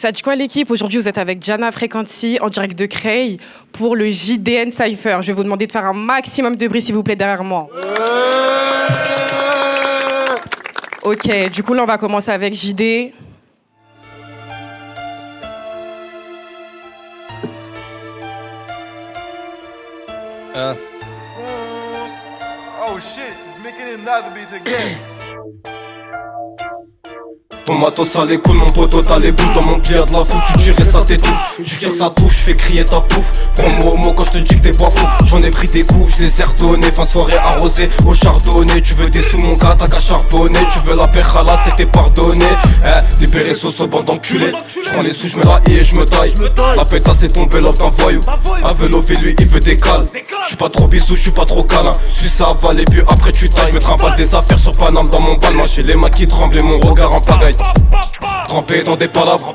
Ça dit quoi l'équipe? Aujourd'hui vous êtes avec Jana Frequency en direct de Creil pour le JDN Cypher. Je vais vous demander de faire un maximum de bruit s'il vous plaît derrière moi. Ok, du coup là on va commencer avec JD. Oh shit, he's making it another beat again. Ton matos ça les couilles, mon poteau t'as les boules dans mon pied y'a de la foule, tu tires et ça t'étouffe. Tu tires ça touche, fais crier ta pouffe. Prends-moi au mot quand je te dis que t'es pas fou. J'en ai pris des coups, je les ai redonnés. Fin de soirée arrosée au chardonnay. Tu veux des sous mon gars, t'as qu'à charbonner. Tu veux la perchala, c'était pardonné. Libéré sauce au bord d'enculé. J'prends les sous, j'mets la haie et j'me taille. La pétasse est tombée love d'un voyou. À vélo, lui il veut des cales. J'suis pas trop bisou, j'suis pas trop câlin. Suis ça avale et puis après tu tailles. J'mettrai un bal des affaires sur Paname dans mon bal. Moi j'ai les mains qui tremblent et mon regard en pagaille. Trempé dans des palabres,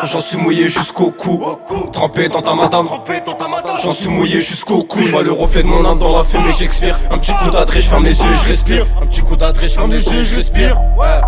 j'en suis mouillé jusqu'au cou. Trempé dans ta madame, j'en suis mouillé jusqu'au cou. J'vois le reflet de mon âme dans la fumée, j'expire. Un petit coup d'adresse, j'ferme les yeux, je respire. Un petit coup d'adresse, j'ferme les yeux, je respire. Ouais.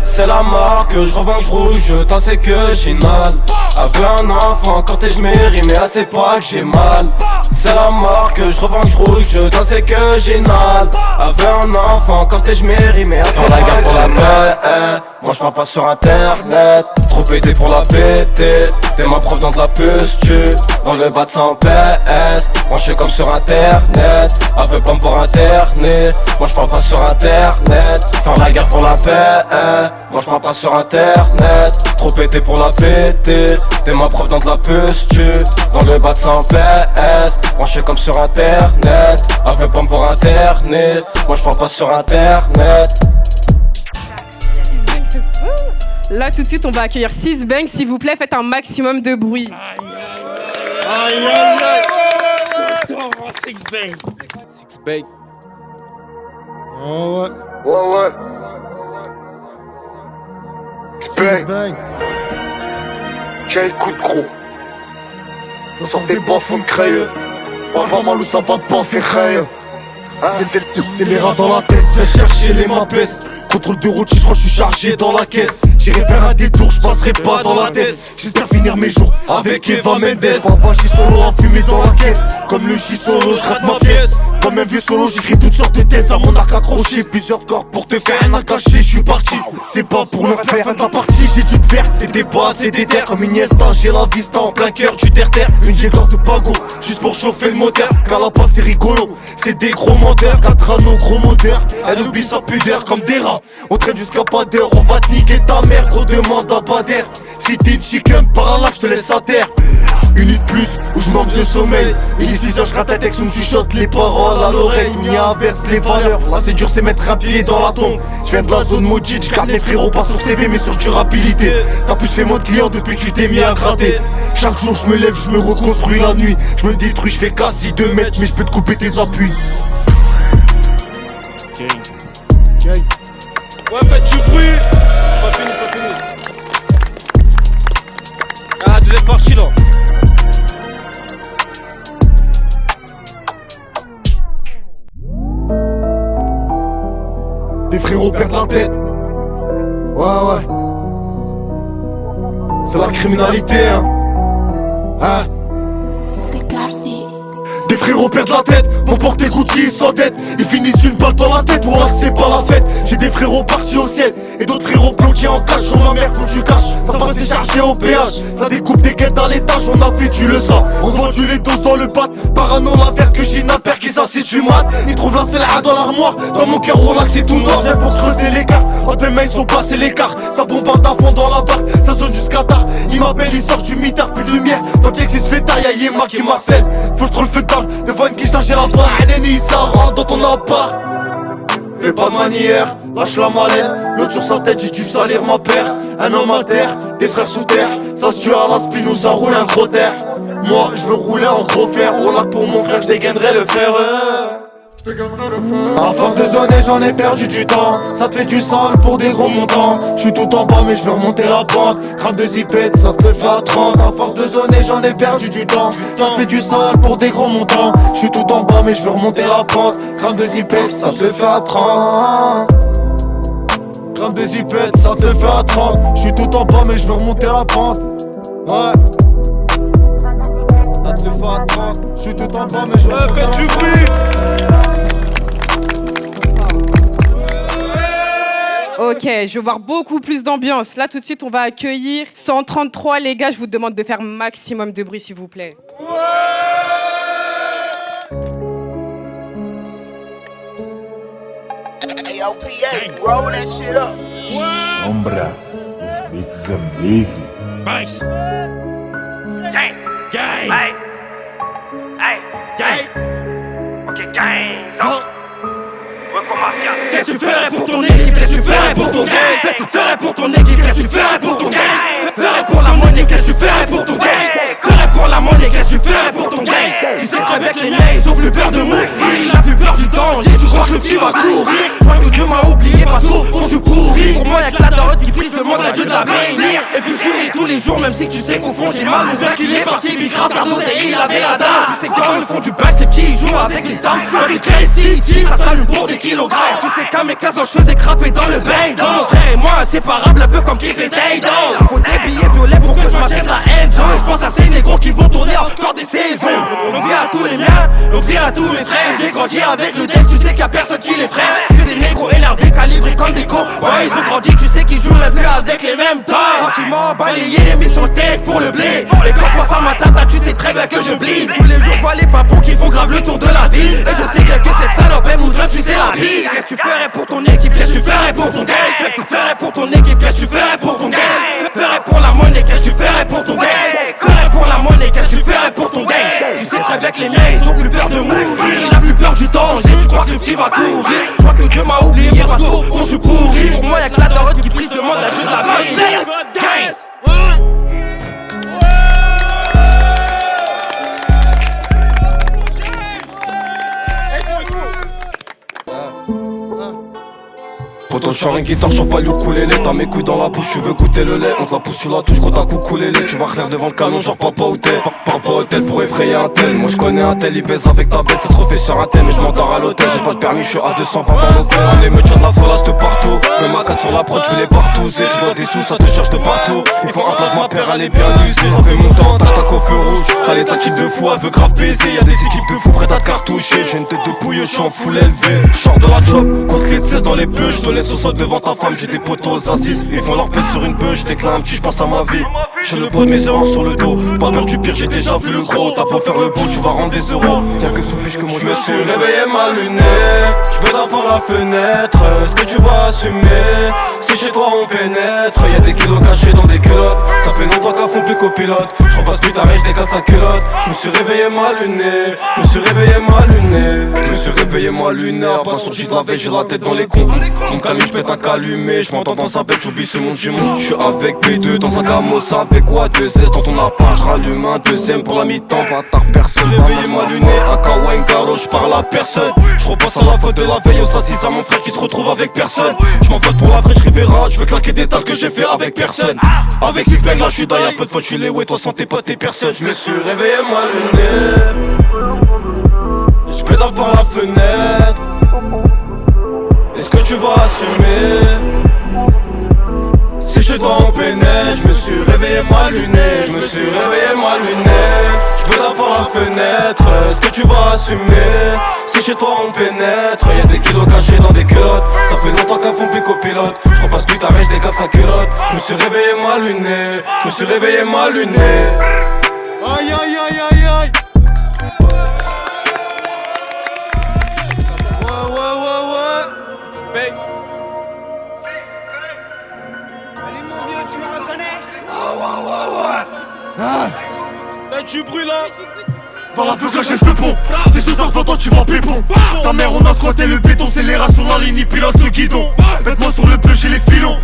C'est la marque, je revends, je roule, je t'en sais que j'ai mal. Avait un enfant, quand je mérite, mais assez pas que j'ai mal. C'est la marque, je revends, je roule, je t'en sais que j'ai mal. Avait un enfant, quand je mérite, mais assez pas que j'ai mal. Moi je parle pas sur internet, trop pété pour la péter. T'es ma prof dans de la puce, tu dans le bas de 100 PS. Branché comme sur internet, elle veut pas me voir interné. Moi je parle pas sur internet, faire la guerre pour la paix. Moi je parle pas sur internet, trop pété pour la péter. T'es ma prof dans de la puce, tu dans le bas de 100 PS. Branché comme sur internet, elle veut pas me voir interné. Moi je parle pas sur internet. Là tout de suite on va accueillir 6 Banks, s'il vous plaît faites un maximum de bruit. Aïe aïe aïe. Six Banks. Six Banks. Oh ouais. Ouais, ouais. Six Banks. Tiens, écoute, gros. Ça sort des bas-fonds de Creil. Parle pas mal ou ça va te baffer Creil. C'est les rats dans la tête, viens chercher les mapes. Contrôle de route, je crois que je suis chargé dans la caisse. J'irai faire un détour, je passerai pas dans la tête. J'espère finir mes jours avec Eva Mendes. Papa J solo à fumer dans la caisse. Comme le J solo, je rate ma pièce. Comme un vieux solo, j'écris toutes sortes de thèses. À mon arc accroché, plusieurs corps pour te faire un caché. Je suis parti, c'est pas pour le faire. Fin de la partie, j'ai dû te faire. T'étais pas assez déter comme une Iniesta. J'ai la vista en plein cœur du terre-terre. Une Jaeger de Pago, juste pour chauffer le moteur. Calapas c'est rigolo, c'est des gros menteurs. 4 anneaux gros moteur, elle oublie sa pudeur comme des rats. On traîne jusqu'à pas d'heure, on va te niquer ta mère. Gros demande à Bader. Si t'es une chicken par là, je te laisse à terre. Une nuit de plus où je manque de sommeil. Il est 6h, je rate un texte où me chuchote les paroles à l'oreille. On y inverse les valeurs. Là c'est dur, c'est mettre un pied dans la tombe. Je viens de la zone maudite, je garde mes frérots pas sur CV mais sur durabilité. T'as plus fait moins de clients depuis que tu t'es mis à gratter. Chaque jour je me lève, je me reconstruis la nuit. Je me détruis, je fais casser 2 mètres mais je peux te couper tes appuis. Ouais, faites du bruit. Pas fini. Ah, deuxième partie là. Des frérots perdent la tête. Ouais. C'est la criminalité, hein. Des frérots perdent la tête, mon porté Gucci sans dette. Ils finissent une balle dans la tête, voilà que c'est pas la fête. J'ai des frérots partis au ciel et d'autres frérots bloqués en cache. Sur ma mère faut que tu caches, ça va c'est chargé au péage. Ça découpe des guettes à l'étage, on a fait tu le sens. On vendu les doses dans le bat, parano la verre que j'ai une paire qui s'assiste du mat. Ils trouvent la celle dans l'armoire, dans mon cœur relax c'est tout noir. Viens pour creuser l'écart, entre mes mains ils sont passés l'écart. Ça bombarde à fond dans la barque, ça sonne jusqu'à tard. Il m'appelle, il sort du mitard, plus de lumière. Dans le texte il se fait taille, y'a Yéma qui Marcel. Faut que je trouve le feu d'arme, devant une quiche j'ai la barre. Ennemi ça rentre dans ton appart. Fais pas de manière, lâche la mallette. L'autre sur sa tête, j'ai dû salir ma paire. Un homme à terre, des frères sous terre. Ça se tue à la spin ou ça roule un gros terre. Moi je veux rouler en gros fer. Au lac pour mon frère, je dégainerai le fer. À force de zoner j'en ai perdu du temps. Ça te fait du sale pour des gros montants. J'suis tout en bas mais je veux remonter la pente. Crabe de zipette ça te fait à 30. À force de zoner j'en ai perdu du temps. Ça te fait du sale pour des gros montants. J'suis tout en bas mais je veux remonter la pente. Crabe de zipette ça te fait à 30. crame des zipettes, ça te le fait à 30. J'suis tout en bas mais j'veux remonter la pente. Ouais. Ça te le fait à 30. J'suis tout en bas mais j'veux remonter la pente. Fais du bruit. Ok, je veux voir beaucoup plus d'ambiance. Là, tout de suite, on va accueillir 133. Les gars, je vous demande de faire maximum de bruit, s'il vous plaît. Roll that shit up. Sombra, this beat is amazing. Nice. Gang. Gang. Hey. Hey. Gang. Ok, gang. Qu'est-ce que tu ferais pour ton équipe? Qu'est-ce que tu ferais pour ton gang? Ferais pour ton équipe? Qu'est-ce que tu ferais pour ton gang? Ferais pour la monnaie? Qu'est-ce que tu ferais pour ton gang? Ferais pour la monnaie? Qu'est-ce que tu ferais pour ton gang? Tu sais très bien que les miens ils ont plus peur de mourir. Il a plus peur du danger. Tu crois que le petit va courir? Crois que Dieu m'a oublié parce qu'on je suis pourri. Pour moi y'a que la darotte qui prie, demande à Dieu de la bénir. Et puis jurer tous les jours même si tu sais qu'au fond j'ai mal. Le seul qu'il est parti bicrave car d'oseille il avait la dalle. Tu sais que dans le fond du bac les petits ils jouent avec les armes. Quand ils créent City ça s'allume pour des kilogrammes. Tu sais qu'à mes 15 ans je faisais crapper dans le bain. Mon frère et moi inséparables un peu comme Kiff et Daydo. Faut des billets violets pour que je m'achète la Enzo. Et je pense à ces négros qui vont tourner encore des saisons. Longue vie à tous les miens, longue vie à tous mes frères. J'ai grandi avec le deck, tu sais qu'il y a personne qui les frère. Que des négros énervés calibrés comme des cons. Ouais ils ont grandi, tu sais qu'ils jouent même plus avec les mêmes tailles. Sentiments balayés, mis sur le deck pour le blé. Et quand je pense à ma tata, tu sais très bien que je bleed. Tous les jours je vois les papons qui font grave le tour de la ville. Et je sais bien que cette salope elle voudrait sucer la bille. Qu'est-ce que tu ferais pour ton équipe? Qu'est-ce que tu ferais pour ton gang? Qu'est-ce que tu ferais pour ton équipe? Qu'est-ce que tu ferais pour ton gang? Ferais pour la monnaie? Qu'est-ce que tu ferais pour ton gang? Ferais pour la monnaie? Qu'est-ce que tu ferais pour ton gang? Tu sais très bien que les miens ils ont plus peur de mourir. Il a plus peur du danger. Tu crois que le petit va courir? Je crois que Dieu m'a oublié parce qu'au fond je suis pourri. Pour moi y'a que la darotte qui prie, demande à Dieu de la bénir. Poto, je suis une guitare, je pas le ukulélé. T'as mes couilles dans la bouche, tu veux goûter le lait. On te la pousse, tu la touches, gros t'as coucoulélé. Tu vas clair devant le canon, genre papa hôtel. Papa hôtel pour effrayer un tel. Moi je connais un tel, il baise avec ta belle. Ça se refait sur un tel, mais je m'endors à l'hôtel. J'ai pas de permis, je suis à 220 dans l'hôtel. On est me tient de la folasse de partout. Même à 4 sur la prod, je vais les partout. Tu dois des sous, ça te cherche de partout. Il faut un place, ma paire, elle est bien usée. Ça fait mon temps, t'attaques au feu rouge. Allez, ta type de fou, elle veut grave baiser. Y'a des équipes de fous prêtes à te cartoucher. J'ai une tête de pouille, je suis en full élevé. Short de la job, contre les 16 dans les bœufs. Je te laisse au sol devant ta femme, j'ai des potos assises. Ils font leur pelle sur une bœuf, je déclare un petit, je pense à ma vie. J'ai le poids de mes erreurs sur le dos. Pas peur du pire, j'ai déjà vu le gros. T'as beau faire le beau, tu vas rendre des euros. Tiens que sous-piche que moi je me suis réveillé mal luné. Je pédale par la fenêtre, est-ce que tu vas assumer? Si chez toi on pénètre, y'a des kilos cachés dans des culottes. Ça fait longtemps qu'à fond plus copilote. Je repasse plus tard et je décasse sa culotte. Je me suis réveillé mal luné. Je me suis réveillé mal luné. Je me suis réveillé mal luné. À part sur le de la veille, j'ai la tête dans les cons. Mon calme, je pète un calumet. Je m'entends dans sa bête, j'oublie ce monde du monde. Je suis avec B2 dans un camos avec quoi 2S dans ton appart. Je rallume un deuxième pour la mi-temps. Bâtard, personne. Réveillé mal luné. Un kawaii, caro, je parle à personne. Je repense à la faute de la veille. On s'assise à mon frère qui se retrouve avec personne. Je m'envole pour la French Rivera. Je veux claquer des tales que j'ai fait avec personne. Avec six bags là, je suis dans. Y'a peu de fois, je suis les ouais, toi sans tes potes et personne. Je me suis réveillé mal luné. Je pédale par la fenêtre. Est-ce que tu vas assumer? Si chez toi on pénètre, je me suis réveillé mal luné. Je me suis réveillé mal luné. Je pédale par la fenêtre. Est-ce que tu vas assumer? Si chez toi on pénètre, y'a des kilos cachés dans des culottes. Ça fait longtemps qu'à fond plus copilote. Je repasse plus tard et je décale sa culotte. Je me suis réveillé mal luné. Je me suis réveillé mal luné. Aïe aïe aïe aïe aïe. Tu brûles là. Dans la veuga j'ai le peupon. C'est ce soir devant toi tu vas pépon. Sa mère on a squatté le béton. C'est les rats sur la ligne, ils pilotent le guidon. Mets-moi sur le bleu j'ai les filons.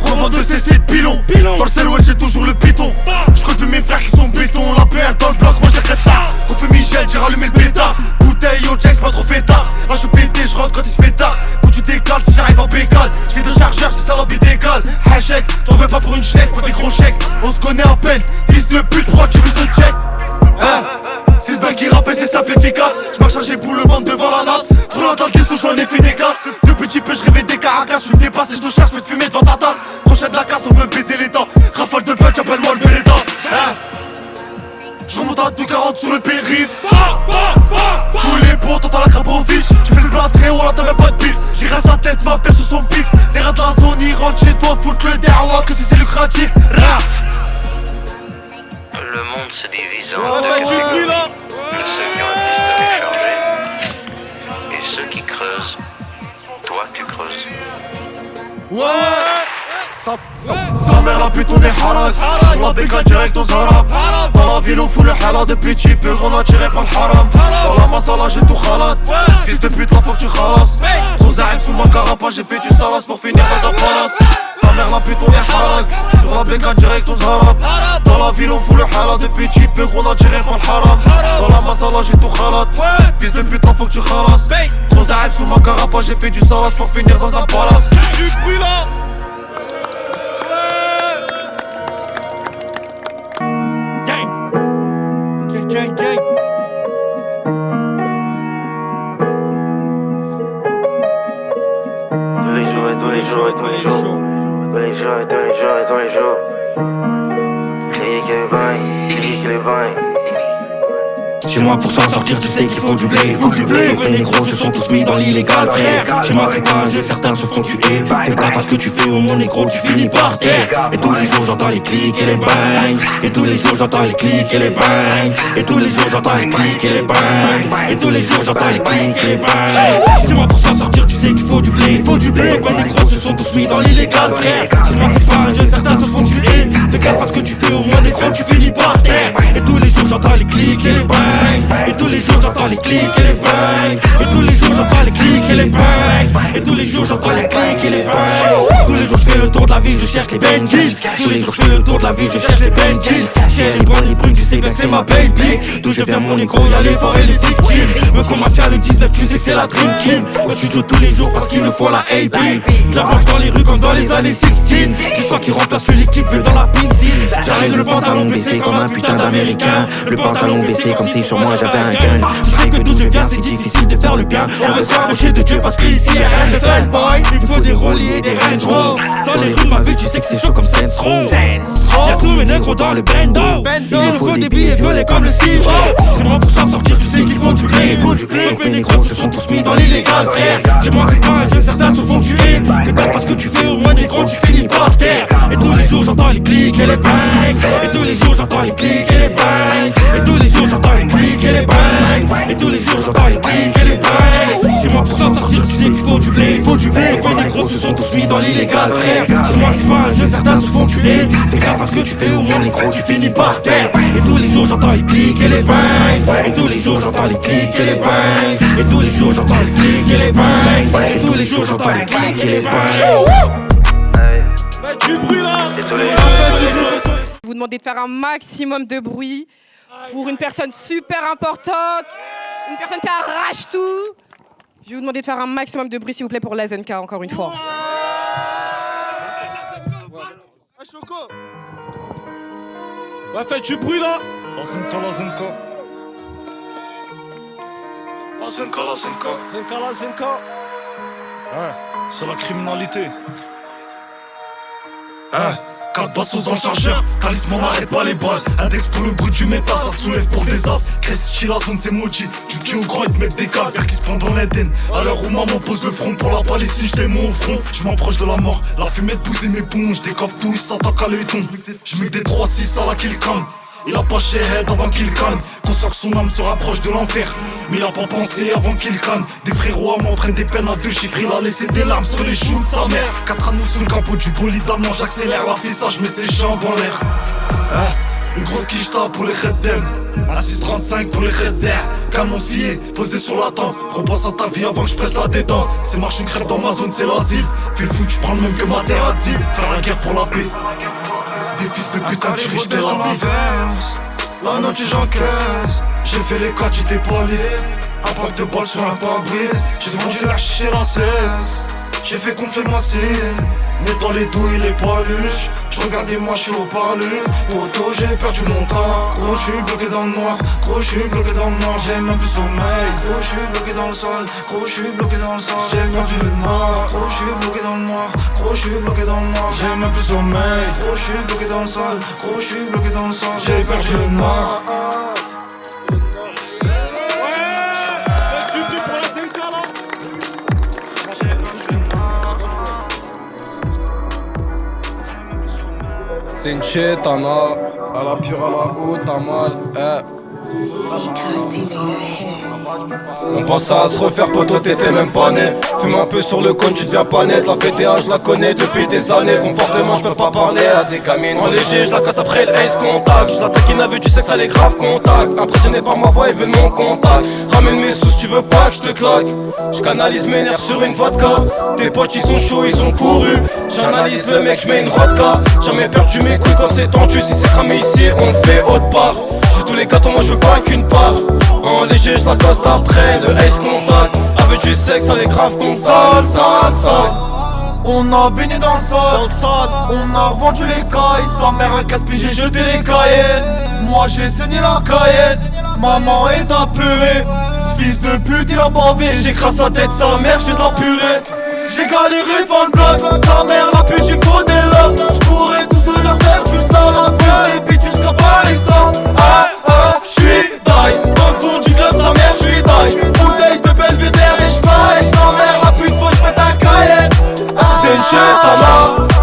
Revente de CC de pilon. Dans le sel ouais j'ai toujours le piton. J'crois mes frères qui sont béton. La PR dans le bloc moi j'ai crête ça. Refais Michel j'ai rallumé le pétard. Bouteille au Jack pas trop fait tard. Là je suis pété j'rentre quand il se fait tard. Faut tu décales si j'arrive en bécale. J'fais de chargeur si ça l'habit décale. Hachek t'en veux pas pour une chèque. Faut des gros chèques. On se connaît à peine. Fils de pute pourquoi tu veux je te check? Hein? 6 bains qui rappellent c'est simple efficace. J'marche chargé pour le ventre devant la nasse. Trop longtemps dans le caisson j'en ai fait des casses. De petit peu j'rêvais des Caracas, je me dépasse et je te cherche, je vais te fumer devant ta tasse. Crochet de la casse, on veut baiser les dents. Rafale de punch, appelle-moi le Beretta. Je remonte à 2,40 sur le périph'. Sous les ponts, t'entends la crapoviche. Tu fais le plat très haut, là t'as même pas de bif. J'irai sa tête, ma perce sur son pif. Les rats de la zone, ils rentrent chez toi, foutent le derrière que si c'est lucratif. Le monde se divise en deux catégories. Ceux qui ont un pistolet chargé et ceux qui creusent. Toi, tu creuses. Sa mère la pute on est harak. On la bécane direct aux arabes. Dans la ville on fout le hala. Depuis petit peu on a tiré par le haram. Dans la masala j'ai tout khalat. Fils de pute la faut que tu khalas. Trop zaïf sous ma carapace. J'ai fait du salas pour finir dans un palace. Sa mère la pute on est harak. Sur la bécane direct aux arabes. Dans la ville on fout le hala. Depuis petit peu on a tiré par le haram. Dans la masala j'ai tout khalat. Fils de pute la faut que tu khalas. Trop zaïf sous ma carapace. J'ai fait du salas pour finir dans un palace. Du bruit là. Gang, gang. Tous les jours et tous les jours et tous les jours. Tous les jours et tous les jours et tous les jours. Crier que les bains, crier que les bains. Chez moi pour s'en sortir tu sais qu'il faut du blé. Les négros se sont tous mis dans l'illégal frère. Chez moi c'est pas un jeu, certains se font tuer. Fais gaffe à ce que tu fais au mon négro, tu finis par terre. Et tous les jours j'entends les clics et les bangs. Et tous les jours j'entends les clics et les bangs. Et tous les jours j'entends les clics et les bangs. Et tous les jours j'entends les clics et les bangs. Chez moi pour s'en sortir tu sais qu'il faut du blé. Les négros se sont tous mis dans l'illégal frère. Chez moi c'est pas un jeu, certains se font tuer. Fais gaffe à ce que tu fais au mon négro, tu finis par terre. Et tous les jours j'entends les clics et les bangs. Et tous les jours j'entends les clics et les bangs. Et tous les jours j'entends les clics et les bangs. Et tous les jours j'entends les clics et les bangs. Tous les jours je fais le tour de la ville, je cherche les Benjis. Tous les jours je fais le tour de la ville, je cherche les Benjis. Si elle est bonne, les brunes, tu sais bien que c'est ma baby. D'où je viens mon négro, y'a les forts et les victimes. Me comme mafia le 19, tu sais que c'est la dream team. Au studio tous les jours parce qu'il nous faut la AP. La marche dans les rues comme dans les années 16. Du sang qui remplace l'équipe dans la piscine. J'arrive le pantalon baissé comme un putain d'américain. Le pantalon baissé comme si sur moi j'avais un gun. Tu sais que d'où je viens c'est difficile de faire le bien. On veut s'approcher de Dieu parce qu'ici y'a rien de fun boy. Il faut des rollies et des Range Rover. Dans les rues de ma ville tu sais que c'est chaud comme Saints Row. Y'a tous mes négros dans le bando. Il nous faut des billets violets comme le citron. Chez moi pour s'en sortir tu sais qu'il faut du blé. Donc mes négros se sont tous mis dans l'illégal frère. Chez moi c'est pas un jeu, certains se font tuer. Fais gaffe à ce que tu fais au moins négro tu finis par terre. Et tous les jours j'entends les clics et les bangs. Et tous les jours j'entends les clics et les bangs. Et tous les jours j'entends les clics et les bangs. Et tous les jours j'entends les clics et les bangs. Chez moi pour s'en sortir tu sais qu'il faut du blé. Donc mes négros se sont tous mis dans l'illégal frère. Chez moi c'est pas un jeu, certains se font tuer. Fais gaffe à ce que tu fais au moins négro tu finis par terre. Et tous les jours j'entends les clics et les bangs. Et tous les jours j'entends les clics et les bangs. Et tous les jours j'entends les clics et les bangs. Et tous les jours j'entends les clics et les bangs. Du bruit là. Vous demandez de faire un maximum de bruit pour une personne super importante, une personne qui arrache tout. Je vais vous demander de faire un maximum de bruit, s'il vous plaît, pour la ZNK, encore une fois. Ouais, faites du bruit là. La ZNK. Zenka. Ouais, c'est la criminalité. Hein, 4 bassos dans le chargeur, talisman n'arrête pas les balles. Index pour le bruit du métal, ça te soulève pour des affres. Crest la zone c'est maudit, du petit au grand ils te mettent des câbles. Père qui se prend dans l'Eden, à l'heure où maman pose le front. Pour la Palestine j'étais mon front, je m'approche de la mort. La fumée de pousser mes poumons, je décoiffe tout, ils s'attaquent à l'œil. Je mets que des 3-6 à la kill cam. Il a pas chez head avant qu'il calme. Conscient que son âme se rapproche de l'enfer. Mais il a pas pensé avant qu'il calme. Des frérots à moi prennent des peines à 2 chiffres. Il a laissé des larmes sur les joues de sa mère. 4 anneaux sous le capot du bolide allemand. J'accélère la fissage mais ses jambes en l'air. Une grosse quicheta pour les Reddem. Un 635 pour les Redder. Canon scié, posé sur la tempe. Repense à ta vie avant que je presse la détente. C'est marche une crève dans ma zone, c'est l'asile. Fais le fou, tu prends le même que ma terre a dit. Faire la guerre pour la paix. Des fils de putain qui riches de la vie. La noche j'encaisse. J'ai fait les 4, j'étais pas lié. Un pack de balles sur un pare-brise. J'ai vendu la chez la 16. j'ai fait qu'on fait masser. Nettoie les douilles, les paluches. J'regardais moi, j'suis au parlu. Auto, j'ai perdu mon temps. Gros, j'suis bloqué dans le noir. Gros, j'suis bloqué dans le noir. J'ai même plus sommeil. Gros, j'suis bloqué dans le sol. Gros, j'suis bloqué dans le sol. J'ai perdu le noir. Gros, j'suis bloqué dans le noir. Gros, j'suis bloqué dans le noir. J'ai même plus sommeil. Gros, j'suis bloqué dans le sol. Gros, j'suis bloqué dans le sol. J'ai perdu le noir. C'est une chétana, à la pure, à la haute, à mal, On pense à se refaire, poteau, t'étais même pas né. Fume un peu sur le cône, tu deviens pas net. La FTA, je la connais depuis des années. Comportement, je peux pas parler à des gamines. En léger, je la casse après le ace contact. Je la taquine avec du sexe, elle est grave contact. Impressionné par ma voix, il veut de mon contact. Ramène mes sous si tu veux pas que je te claque. Je canalise mes nerfs sur une vodka. Tes potes ils sont chauds, ils ont couru. J'analyse le mec, je mets une rodka. Jamais perdu mes couilles quand c'est tendu. Si c'est cramé ici, on fait autre part. Je tous les gâteaux, moi je veux pas qu'une part. En léger, je la casse après le ace contact. Avec du sexe, elle est grave contact. Sale. On a baigné dans le sol, on a revendu les cailles. Sa mère a casse-pied, j'ai jeté les cahiers. Moi j'ai saigné la caillette, maman est apeurée. Ce fils de pute il a bavé, j'écrase sa tête, sa mère, j'fais de la purée. J'ai galéré devant le bloc, sa mère la pute, il me faut des love. J'pourrais tous se leur faire du sale, la fille des bitches jusqu'à Paris. J'suis die, dans le fond du club, sa mère, j'suis die. Bouteille de Belvédère et j'fly, sa mère la pute, faut que j'mette un cahier. C'est une chétana,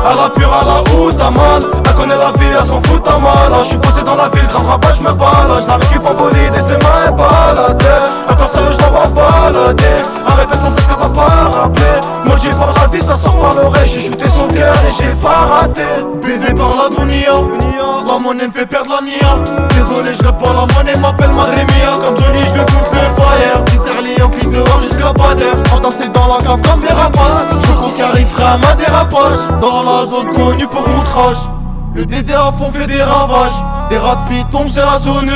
à la pure, à la haute, à mal. Elle connaît la ville, elle s'en fout à mal. J'suis posé dans la ville, grave rabat, j'me balade. J'la récupère en bolide et c'est ma baladée. Un personne, j'la vois balader. Elle répète sans cesse qu'elle va pas rappeler. Maudit par la vie, ça sort par l'oreille. J'ai shooté son cœur et j'ai pas raté. Baisé par la dunia, la monnaie me fait perdre la nia. Désolé, je pas la monnaie, m'appelle Madremia. Comme Johnny, je vais foutre le fire. Disserli en clic dehors jusqu'à pas d'air. Entasser dans la cave comme des rapaces. Je compte qui arriverait à ma dérapage. Dans la zone connue pour outrage. Le DD à fond fait des ravages. Des rapides tombent, c'est la zone.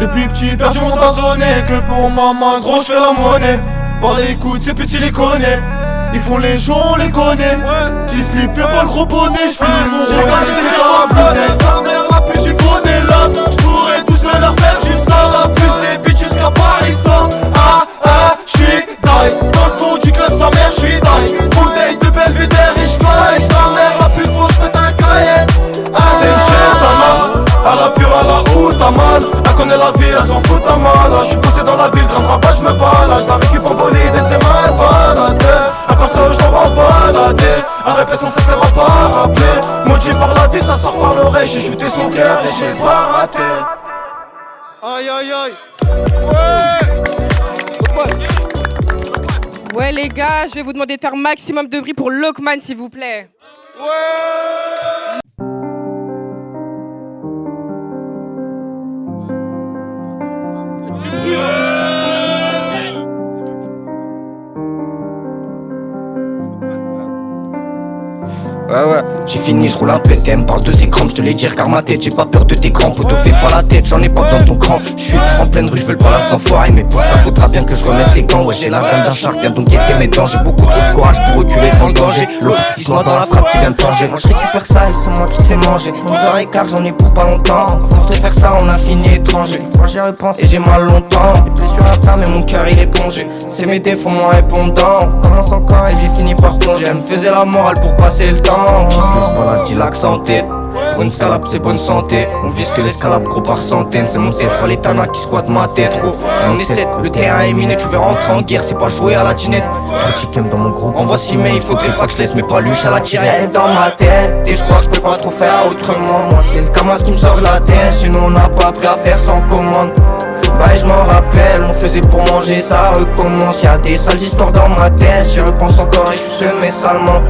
Depuis petit père, je monte à zoner. Que pour maman, gros, je fais la monnaie. Par les coudes, ces petits les connaissent. Ils font les gens, on les connaît. Petit slip, fais pas le gros bonnet. J'finis mon regard, j'finis dans la bouteille. Sa mère, la pute, il faut des lames. J'pourrais tous se leur faire du sale. La fuse des bitches jusqu'à Paris. J'suis die. Dans le fond du club, sa mère, j'suis die. Bouteille de Belvédère et j'fly. Sa mère, la pute, faut que j'mette un cahier. C'est une chétana, à la pure, à la haute, à mal. Elle connaît la ville, elle s'en fout à mal. J'suis posé dans la ville, grave rabat, j'me balade. J'la récupère en bolide et c'est ma baladée. Un personne, j'la vois balader. Elle répète sans cesse qu'elle va pas rappeler. Maudit par la vie, ça sort par l'oreille. J'ai shooté son cœur et j'ai pas raté. Aïe aïe aïe. Ouais les gars, je vais vous demander de faire maximum de bruit pour Lockman s'il vous plaît. Ouais, j'ai fini, je roule un PTM, parle de ces crampes, je te l'ai dit, regarde ma tête, j'ai pas peur de tes crampes, auto fais pas la tête, j'en ai pas besoin de ton cran. Je suis en pleine rue, je veux le palace d'enfoiré, mais pour ça faudra bien que je remette les gants. Ouais, j'ai la gueule d'un shark, viens donc guetter mes dents, j'ai beaucoup trop de courage pour reculer dans le danger. L'autre, il se noie dans la frappe qui vient de changer. Moi je récupère ça et c'est moi qui te fais manger. 11h15, j'en ai pour pas longtemps. Force de faire ça, on a fini étranger. Moi j'y repense et j'ai mal longtemps. Les blessures intimes mais mon cœur il est plongé. C'est mes défauts, mon répondant. On commence encore et j'ai fini par plonger. Elle me faisait la morale pour passer le temps. Maladie l'accent en tête. Pour une scalade c'est bonne santé. On vise que l'escalade gros par centaines. C'est mon tef pas les tanas qui squattent ma tête. On est 7, le terrain est miné. Tu veux rentrer en guerre, c'est pas jouer à la tinette. Trop chicken dans mon groupe, en voici mais il faudrait pas que je laisse mes paluches à la tirer dans ma tête. Et je crois que je peux pas trop faire autrement. Moi c'est le camas qui me sort de la tête. Sinon on n'a pas appris à faire sans commande. Bah je m'en rappelle, on faisait pour manger, ça recommence. Y'a des sales histoires dans ma tête, j'y repense encore et je suis semé salement.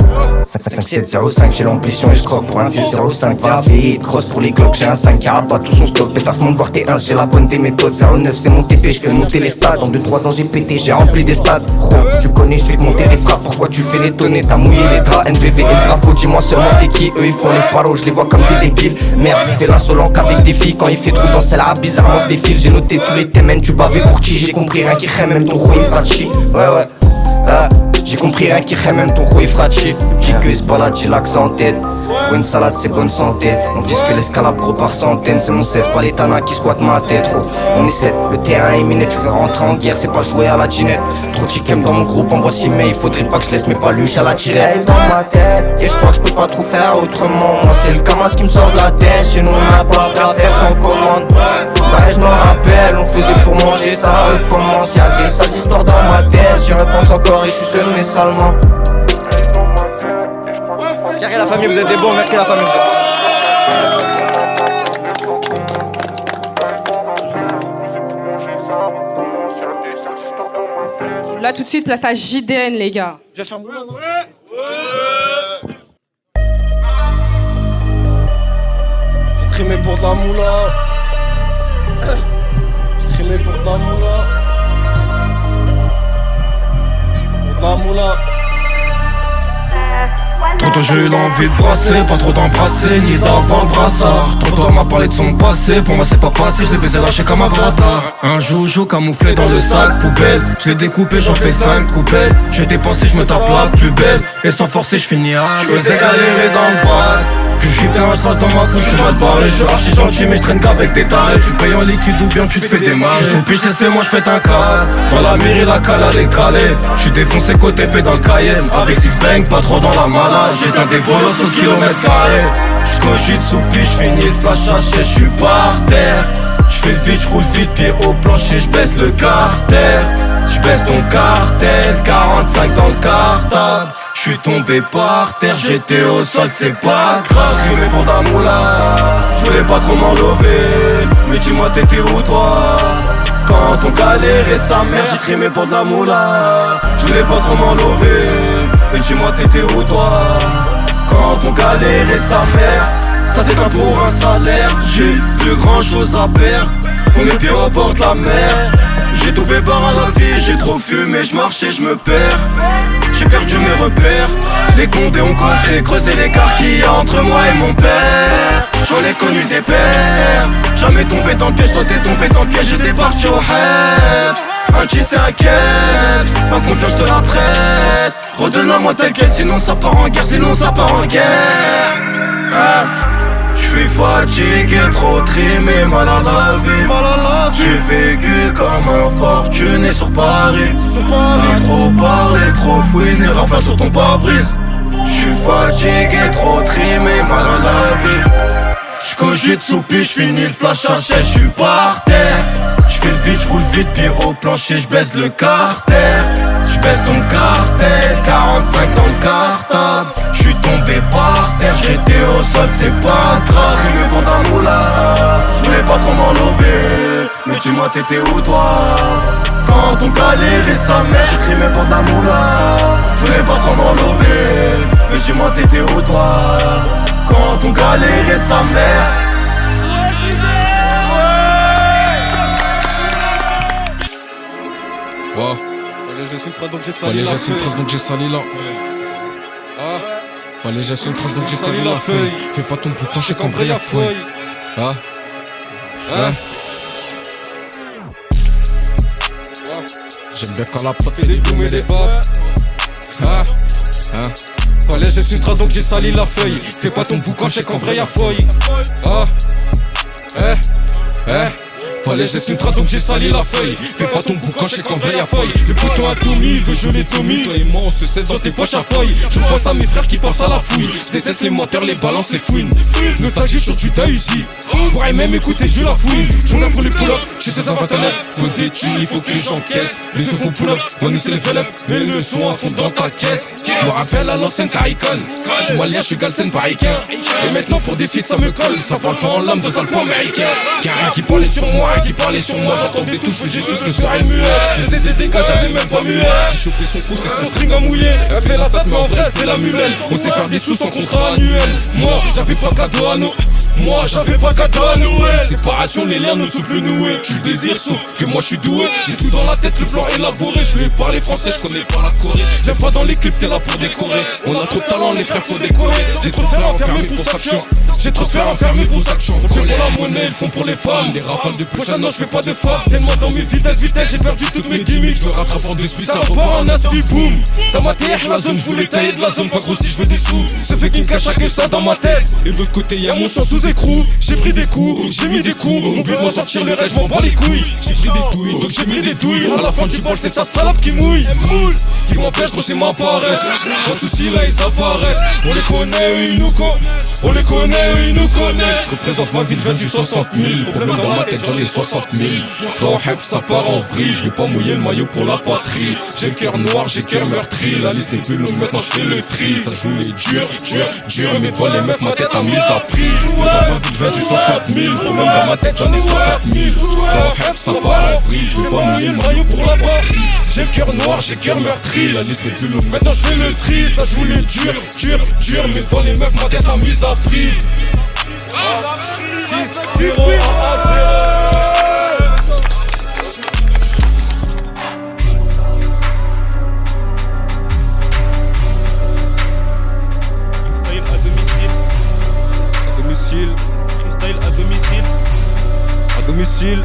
55705, j'ai l'ambition et je croque pour un vieux 05. Va vite, grosse pour les glocks, j'ai un 5 qui rabat tout son stock. Pétasse monde voir T1, j'ai la bonne des méthodes. 09 c'est mon TP, je fais monter les stades. En 2-3 ans j'ai pété, j'ai rempli des stades. Tu connais, je vais te monter des frappes, pourquoi tu fais l'étonner? T'as mouillé les draps, NBV et le drapeau, dis-moi seulement t'es qui? Eux ils font les paros, je les vois comme des débiles. Merde, fais l'insolent qu'avec des filles, quand il fait trop dans celle-là, bizarrement se défile. J'ai noté tous les thèmes, tu bavais pour qui? J'ai compris rien qui rêve, même ton roi il fera chi. Ouais, J'ai compris rien qui même ton rouille frachi. Le petit que il se balade, j'ai l'accent en tête. Pour une salade c'est bonne santé. On vise que l'escalade gros par centaines. C'est mon 16 pas les tanas qui squattent ma tête. Trop. On est 7, le terrain est miné. Tu veux rentrer en guerre, c'est pas jouer à la ginette. Trop de chicken dans mon groupe, en voici mais il faudrait pas que je laisse mes paluches à la tirette. Dans ma tête, et je crois que je peux pas trop faire autrement. Moi c'est le camas qui me sort de la tête. Chez nous on n'a pas à faire sans commande. Bah je m'en rappelle, on faisait pour manger, ça recommence. Y'a des sales histoires dans ma tête. J'y repense encore et je suis semé salement. Carré la famille, vous êtes des bons, merci la famille. Là tout de suite, place à JDN les gars. J'ai trimé pour de la moula. J'ai trimé pour de la moula. Pour de la moula. Trop tôt j'ai eu l'envie de brasser, pas trop d'embrasser, ni d'avoir le brassard. Trop tôt on m'a parlé de son passé, pour moi c'est pas passé, je l'ai baisé lâché comme un bâtard. Un joujou camouflé dans le sac poubelle, je l'ai découpé, j'en fais 5 coupelles. J'ai dépensé, je me tape la plus belle, et sans forcer je finis à je faisais galérer dans le bras. Je suis bien, je trace dans ma fouche, je suis mal barré, je suis archi gentil mais je traîne qu'avec des tarés. Tu payes en liquide ou bien tu te fais des marges. Je suis sous piche, laissez-moi, je pète un câble. Dans la mairie, la cale, elle est calée. Je suis défoncé côté P dans le Cayenne. Avec six bang, pas trop dans la malade. J'éteins des bolos au kilomètre carré. J'cogite sous piche, j'finis le flash haché, j'suis par terre. J'fais le vide, j'roule vite, pied au plancher, j'baisse le carter. J'baisse ton cartel, 45 dans le cartable. J'suis tombé par terre, j'étais au sol, c'est pas grave. J'rimais pour de la moula, j'voulais pas trop m'enlever. Mais dis-moi t'étais où toi? Quand on galérait sa mère, j'ai trimé pour de la moula. J'voulais pas trop m'enlever. Mais dis-moi t'étais où toi? Quand on galérait sa mère, ça t'éteint pour un salaire. J'ai plus grand chose à perdre, faut mes pieds au bord de la mer. J'ai tout bébar à la vie, j'ai trop fumé, j'marche et j'me perds. J'ai perdu mes repères, les condés ont causé, creusé l'écart qu'il y a entre moi et mon père. J'en ai connu des pères, jamais tombé dans le piège, toi t'es tombé dans le piège, j'étais parti au Heps. Un tissé à quête, ma confiance je te la prête. Redonne-la-moi telle quelle, sinon ça part en guerre, sinon ça part en guerre. J'suis fatigué, trop trimé, mal à la vie. J'ai vécu comme un fortuné sur Paris. T'as trop parlé, trop fouiné, rafale sur ton pare-brise. J'suis fatigué, trop trimé, mal à la vie. J'cogite sous piche, j'finis le flash à sèche, j'suis par terre. J'fais le vide, j'roule vite, pied au plancher, j'baisse le carter. J'baisse ton cartel, 45 dans le cartable. J'suis tombé par terre, j'étais au sol, c'est pas grave. J'rimais pour de la moula, j'voulais pas trop m'enlever. Mais dis-moi t'étais où toi? Quand on galérait sa mère, j'ai trimé pour de la moula. J'voulais pas trop m'enlever. Mais dis-moi t'étais où toi? Quand on galérait sa mère. Ouais. Fallait gesser une trace donc j'ai sali la Fallait gesser une trace donc j'ai sali la feuille. Fais pas ton boucan, je sais qu'en vrai y'a fouille. Ah. Hein. J'aime bien quand la pote fait des booms et des bas. Ah. Hein. Fallait gesser une trace donc j'ai sali la feuille. Fais pas ton boucan, je sais qu'en vrai y'a fouille. Ah. Fallait gesser une trace donc j'ai sali la feuille. Fais pas ton boucan, je sais qu'en vrai y'a feuille. Le poteau a Tommy, il veut geler Tommy. Toi et moi on se cède dans tes poches à feuille. Je pense à mes frères qui pensent à la fouille. Je déteste les menteurs, les balances, les fouines. Nostalgie sur du Dahuzi. Je pourrais même écouter du la fouine. J'en ai pour les pull-up, je sais ça va t'en être. Faut des thunes, il faut que les gens caissent. Les œufs font pull-up, moi nous c'est les velop. Mais le son à fond dans ta caisse. Je me rappelle à l'ancienne ça icône. Je suis malien, je suis galsen paricain. Et maintenant pour des feats ça me colle. Ça parle pas en lame dans un américain. Y'a rien qui parlait sur moi, rien qui parlait sur moi. J'entendais tout, j'ai juste le soir muet. Je faisais des dégâts, j'avais même pas muet. J'ai chopé son pouce et son string à mouiller. Elle fait la satte mais en vrai elle fait la mulelle. On sait faire des sous sans contrat annuel. Moi j'avais pas de cadeau à nous. Moi j'avais pas de cadeau à Noël. Séparation, les liens ne sont plus noués. Tu le désires sauf que moi je suis doué. J'ai tout dans la tête, le plan élaboré. Je lui parle français, je connais pas la Corée. J'aime pas dans les clips, t'es là pour décorer. On a trop de talent, les frères faut décorer. J'ai trop de frères enfermés pour chaque champ. J'ai trop de frères enfermés pour chaque champ. On fait pour la monnaie, ils font pour les femmes. Les rafales de poche prochaine, non, je fais pas d'effort. Tellement dans mes vitesses, j'ai perdu toutes mes gimmicks. Je me rattrape en d'esprit, ça repart en aspi, boum. Ça m'atterre la zone, je voulais tailler de la zone, pas grossi, je veux des sous. Ce fait qu'il ne cache que ça dans ma tête. Et de l'autre côté, y'a mon sang sous écrou. J'ai pris des coups, j'ai mis des coups. Mon but de m'en sortir, le reste, je m'en bats les couilles. J'ai pris des douilles, donc j'ai pris des douilles. À la fin du bol, c'est ta salope qui mouille. Ce qui m'empêche, gros, c'est ma paresse. Pas de soucis, là, ils apparaissent. On les connaît, eux, ils nous connaissent. On les connaît, eux, ils nous connaissent. Je représente ma ville, je viens du 60 000. Problème dans ma tête, j'en ai 60 000. Quand hype, ça part en vrille. Je vais pas mouiller le maillot pour la patrie. J'ai le cœur noir, j'ai le cœur meurtri. La liste est plus longue, maintenant je fais le tri. Ça joue les durs. Mais toi, les meufs, ma tête a mis à prix. Je représente ma ville, je viens du 60 000. Problème dans ma tête, j'en ai 60 000. Quand hype, ça part en vrille. Je vais pas mouiller le maillot pour la patrie. J'ai le cœur noir, j'ai le cœur meurtri. La liste est plus longue, maintenant je fais le tri. Ça joue les durs. Mais toi, les meufs, ma tête a mis à prix. 6, 0, 1, 0. Freestyle à domicile.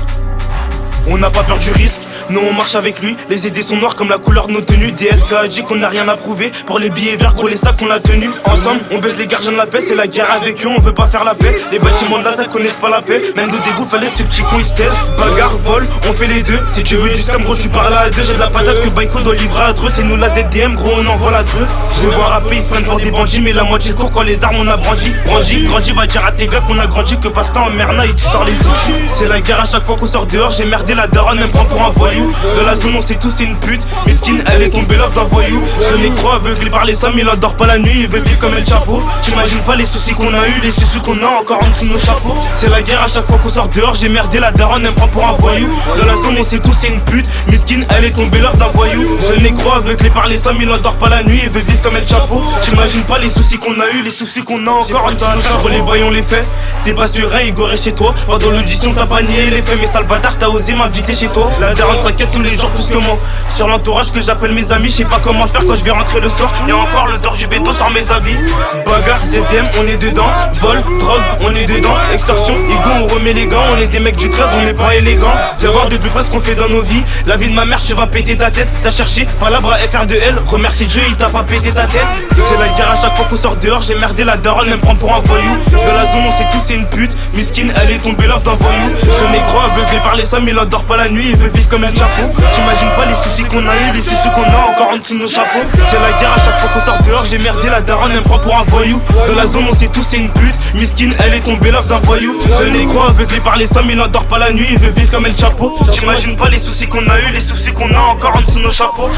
On n'a pas peur du risque. Nous on marche avec lui, les idées sont noires comme la couleur de nos tenues. DSK a dit qu'on n'a rien à prouver. Pour les billets verts, gros les sacs on a tenu. Ensemble, on baisse les gardiens de la paix. C'est la guerre avec eux, on veut pas faire la paix. Les bâtiments de la salle connaissent pas la paix. Même de dégoût, fallait que ce petit con il se taise. Bagarre, vol, on fait les deux. Si tu veux du scam, gros tu parles à deux. J'ai de la patate que Baiko doit livrer à Dreux. C'est nous la ZDM, gros on envoie la Dreux. Je les vois rapper, ils se prennent pour des bandits. Mais la moitié court quand les armes on a brandi. Grandi, va dire à tes gars qu'on a grandi. Que passe-temps en merna et tu sors les outils. C'est la guerre à chaque fois qu'on sort dehors. J'ai merdé la daronne, elle me prend pour un voyou. De la zone on sait tous c'est une pute. Mesquine elle est tombée love d'un voyou. Je n'ai trop aveuglé par les sommes. Il adore pas la nuit, il veut vivre comme El Chapo. J'imagine pas les soucis qu'on a eu, les soucis qu'on a encore en dessous de nos chapeaux. C'est la guerre à chaque fois qu'on sort dehors. J'ai merdé la daronne, elle me prend pour un voyou. De la zone on sait tous c'est une pute. Mesquine elle est tombée love d'un voyou. Je n'ai trop aveuglé par les sommes. Il adore pas la nuit, il veut vivre comme El Chapo. J'imagine pas les soucis qu'on a eu, les soucis qu'on a encore en dessous de nos chapeaux. Les bails on les fait. T'es pas sur un, Igor est chez toi. Pendant l'audition t'as pas nié les faits. Mais sale bâtard t'as osé m'inviter chez toi. La daronne s'inquiète tous les jours plus que moi. Sur l'entourage que j'appelle mes amis, je sais pas comment faire quand je vais rentrer le soir. Y'a encore l'odeur du béton sur mes habits. Bagarre, ZDM, on est dedans. Vol, drogue, on est dedans. Extorsion, ego, on remet les gants. On est des mecs du 13, on n'est pas élégants. Viens voir de plus près ce qu'on fait dans nos vies. La vie de ma mère, tu vas péter ta tête. T'as cherché, palabre à FR de L. Remercie Dieu, il t'a pas pété ta tête. C'est la guerre à chaque fois qu'on sort dehors. J'ai merdé la daronne, elle me prend pour un voyou. De la zone, on sait tous c'est une pute. Miskin, elle est tombée love d'un voyou. Je n'ai gros aveuglé par les sommes, il adore pas la nuit. Il veut vivre comme un chapeau. J'imagine pas les soucis qu'on a eu, les soucis qu'on a encore en dessous de nos chapeaux. C'est la guerre à chaque fois qu'on sort dehors. J'ai merdé la daronne, elle me prend pour un voyou. De la zone on sait tous c'est une pute. Miskin elle est tombée love d'un voyou. Je n'ai gros aveuglé par les sommes, il adore pas la nuit. Il veut vivre comme El Chapo. J'imagine pas les soucis qu'on a eu, les soucis qu'on a encore en dessous de nos chapeaux.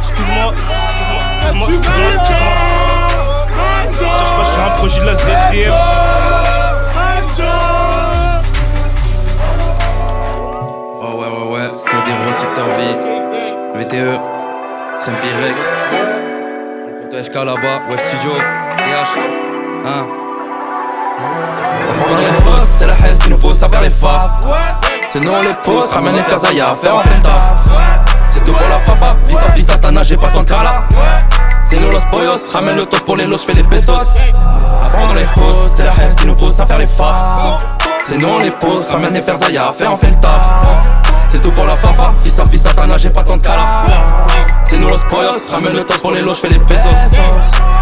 Excuse-moi. Cherche pas, je suis un projet de la ZDM. Oh ouais, Claude Héros, secteur V, VTE, Saint-Pirec, pour FK là-bas, West Studio, DH, hein. La forme dans les postes, c'est la haine qui nous pousse à faire les faves. C'est nous on les pousse, ramène les fers ailleurs, faire en fait le taf. C'est tout pour la fafa, fils à Tana, j'ai pas ton cas là. C'est nous los pollos, ramène le toast pour les lots, j'fais des pesos. À fond dans les postes, c'est la haine qui nous pousse à faire les faves. C'est nous on les pousse, ramène les fers ailleurs, faire en fait le taf. C'est tout pour la fafa, fils à Tana, j'ai pas tant de cas là. C'est nous los pollos, ramène le toast pour les lots, j'fais des pesos.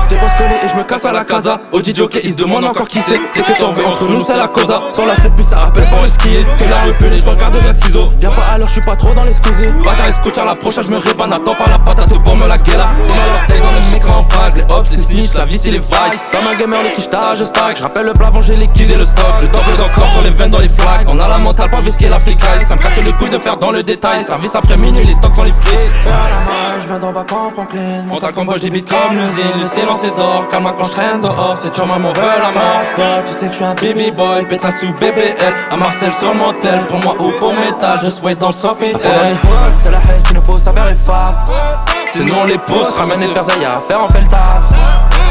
T'es pas collé et j'me casse à la casa. Audi Jockey, ils se demandent encore qui c'est. C'est que t'en veux entre nous, c'est la causa. Sans la plus ça rappelle pas où skier. Que la repelée, je regarde bien ciseaux. Viens pas à l'heure, j'suis pas trop dans les squeezés. Bâtard escouche à la prochaine, j'me rébane. Attends pas la patate pour me la guéla. Dans ma love days, on les mecs en fac. Les hops, c'est snitch, la vie c'est les vices. Comme un gamer, les quichetas, je stack. J'rappelle le plafond, j'ai liquidé le stock. Le double d'encore sur les veines dans les flaques. On a la mentale pour visquer la flicaille. Ça me casse le couille de faire dans le détail. Service après minuit, les tocs sont les frais. Je viens d'en bas quand Franklin. Monte à combo, j'débite comme l'usine. Le silence est d'or, calme quand j'traîne dehors. C'est toujours maman veut la mort. Bah, tu sais que j'suis un baby boy, pétasse sous BBL. À Marcel sur mon tel, pour moi ou pour métal. Just wait dans le Sofitel. C'est la haine qui nous pousse à faire les faves. C'est nous on les pousse, ramène les fers ailleurs, faire en fait le taf.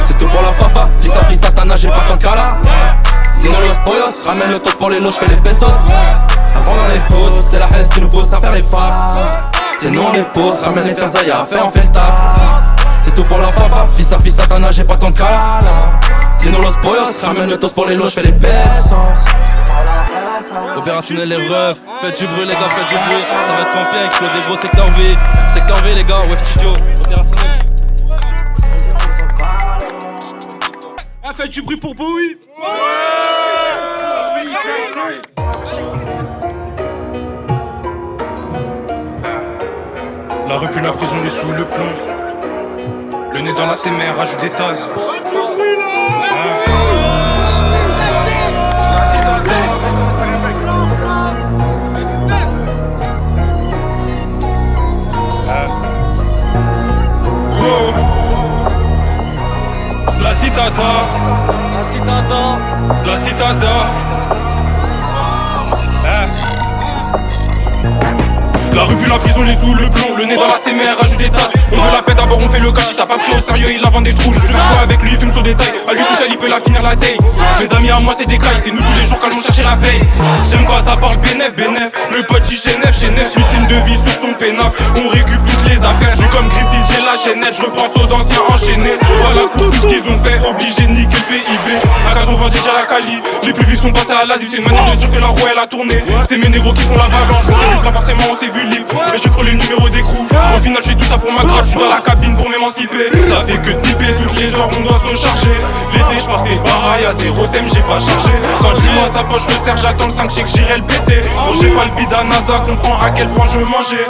C'est tout pour la fafa, fils à Tana, j'ai pas tant de cas là. Sinon los pollos, ramène le toast pour les lots, j'fais les pesos. Avant dans les posts, c'est la haine qui nous pousse à faire les faves. C'est nous on les pousse, ramène les fers ailleurs, faire en fait le taf. C'est tout pour la fafa, fils à Tana, j'ai pas tant de cas là. Sinon los pollos, ramène le toast pour les lots, j'fais les pesos. Opérationnel et ref, faites du bruit les gars, faites du bruit. Ça va être pompier avec des gros secteur V. Secteur V les gars, Web Studio, opérationnel. Ah, faites du bruit pour Bowie. La rue puis la prison, est sous le plomb. Le nez dans la CMR, rajoute des tasses. La citada, La citada, la citada. La rue puis la prison, les sous le plomb. Le nez dans la CMR, rajoute des tasses. On veut la paix, d'abord on fait le cash. T'as pas pris au sérieux, il la vend des trous. Je fais quoi avec lui, il fume sur des tailles. À lui tout seul, il peut la finir la taille. Mes amis à moi, c'est des cailles. C'est nous tous les jours qu'allons chercher la paye. J'aime quand ça parle bénef, bénef. Le pote il chez neuf. Lutine de vie sur son pénaf. On récup toutes les affaires. Je suis comme Griffiths, j'ai la chaînette. Je repense aux anciens enchaînés. Voilà pour tout ce qu'ils ont fait. Obligé de niquer le PIB. À case on vend déjà la Cali. Les plus vifs sont passés à l'Asie. C'est une manière de dire que la roue elle a tourné. C'est mes négros qui font l'avalanche. On s'est vu pas forcément, on s'est vu libre. Mais je crée le numéro d'écrou. Au final, je fais tout ça pour ma grotte. Je suis dans la cabine pour m'émanciper. Ça fait que de piper toutes les heures, on doit se recharger. L'été, je partais pareil à zéro thème, j'ai pas chargé. Quand tu vois sa poche, le serre, j'attends le 5, je sais que j'irai le péter. Quand j'ai pas le bide à NASA, comprends à quel point je mangeais.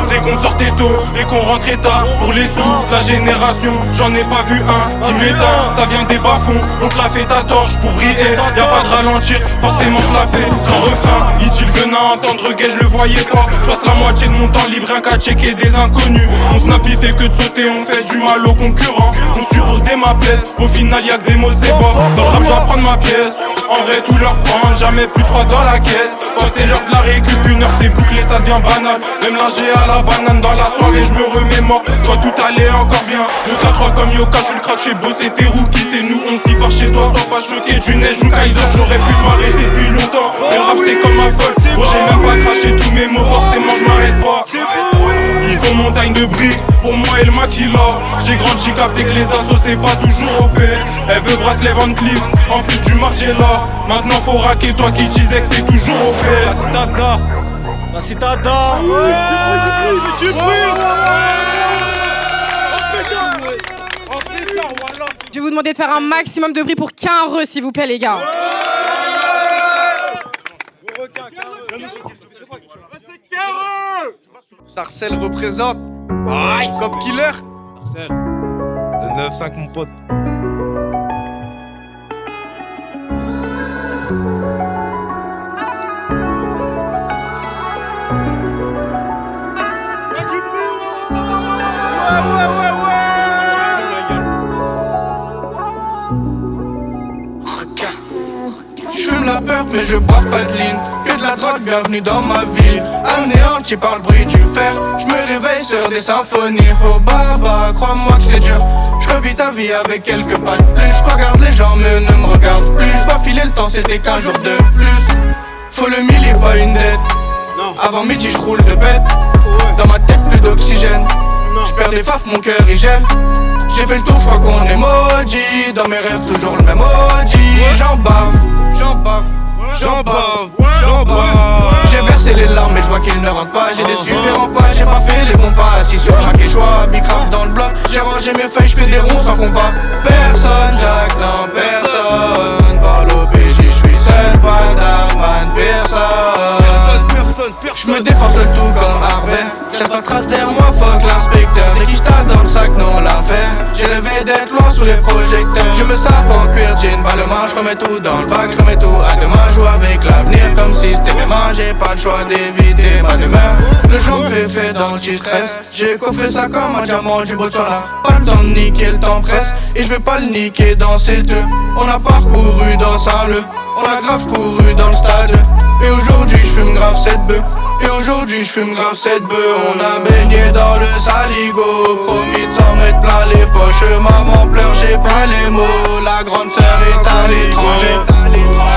C'est qu'on sortait tôt et qu'on rentrait tard. Pour les sous, la génération, j'en ai pas vu un qui m'éteint. Ça vient des bas-fonds, on te la fait ta torche pour briller. Y'a pas de ralentir, forcément je la fais sans refrain. Dit-il venant entendre gay, je le voyais pas. Je passe la moitié de mon temps libre, rien qu'à checker des inconnus. Mon snap il fait que de sauter, on fait du mal aux concurrents. On surordait ma pièce, au final y'a que des mots c'est bon. Dans le rap je dois prendre ma pièce, en vrai tout leur prendre, jamais plus 3 dans la caisse. Quand c'est l'heure de la récup, une heure c'est bouclé, ça devient banal. Même l'ingé à la banane dans la soirée, je me remémore quand tout allait encore bien. 2 à 3 comme Yoka, je suis le crack, j'ai bossé tes rookies, c'est nous, on s'y fâche chez toi. Sois pas choqué du neige ou Kaiser, j'aurais pu m'arrêter depuis longtemps. Mais le rap c'est comme ma folle, moi j'ai même pas craché tous mes mots, forcément je m'arrête pas. Il faut montagne de briques, pour moi et le maquila. J'ai grandi, j'ai capté que les assos c'est pas toujours OP. Elle veut bracelet Van Cleef, en plus du Margiela. Maintenant faut raquer toi qui disais que t'es toujours OP. La citada, la citada. Je vais vous demander de faire un maximum de bruit pour Quinreux, s'il vous plaît, les gars. Sarcelles représente. Cop Killer. Marcel, le 9-5 mon pote. J'fume la peur mais je bois pas de ligne. Que de la drogue, bienvenue dans ma ville. Anéanti par le bruit du fer. J'me réveille sur des symphonies. Oh baba, crois-moi que c'est dur. J'revis ta vie avec quelques pas de plus. J'regarde les gens mais ne me regarde plus. J'vois filer le temps, c'était qu'un jour de plus. Faut le millier, pas une dette. Avant midi j'roule de bête. Dans ma tête plus d'oxygène. J'perds des faf, mon cœur il gèle. J'ai fait le tour, j'crois qu'on est maudit. Dans mes rêves toujours le même maudit. J'en bave, j'en bave, j'en bave, j'en bave. J'ai versé les larmes mais j'vois qu'ils ne rentrent pas. J'ai des super en pas, j'ai pas fait les bons pas. Assis sur ma quechua, bicraft dans le bloc. J'ai rangé mes feuilles, j'fais des ronds sans combat. Personne, Jack, non personne. Dans l'OBJ, j'suis seul, pas d'Arman, personne. J'me défonce le tout comme Harvey. Cherche pas de trace derrière moi, fuck l'inspecteur. Dès qu'il dans le sac, non l'enfer. J'ai rêvé d'être loin sous les projecteurs. Je me sape en cuir, jean, balle main. J'remets tout dans le bac, j'remets tout à demain. Joue avec l'avenir comme si c'était mes mains. J'ai pas le choix d'éviter ma demeure. Le jour me fait dans le stress. J'ai coffré ça comme un diamant du Botswana. Pas le temps de niquer, le temps presse. Et je vais pas le niquer dans ces deux. On a parcouru dans Saint-Leu. On a grave couru dans le stade. Et aujourd'hui j'fume grave cette bœuf. Et aujourd'hui j'fume grave cette bœuf. On a baigné dans le saligo. Promis de s'en mettre plein les poches. Maman pleure, j'ai pas les mots. La grande sœur est à l'étranger.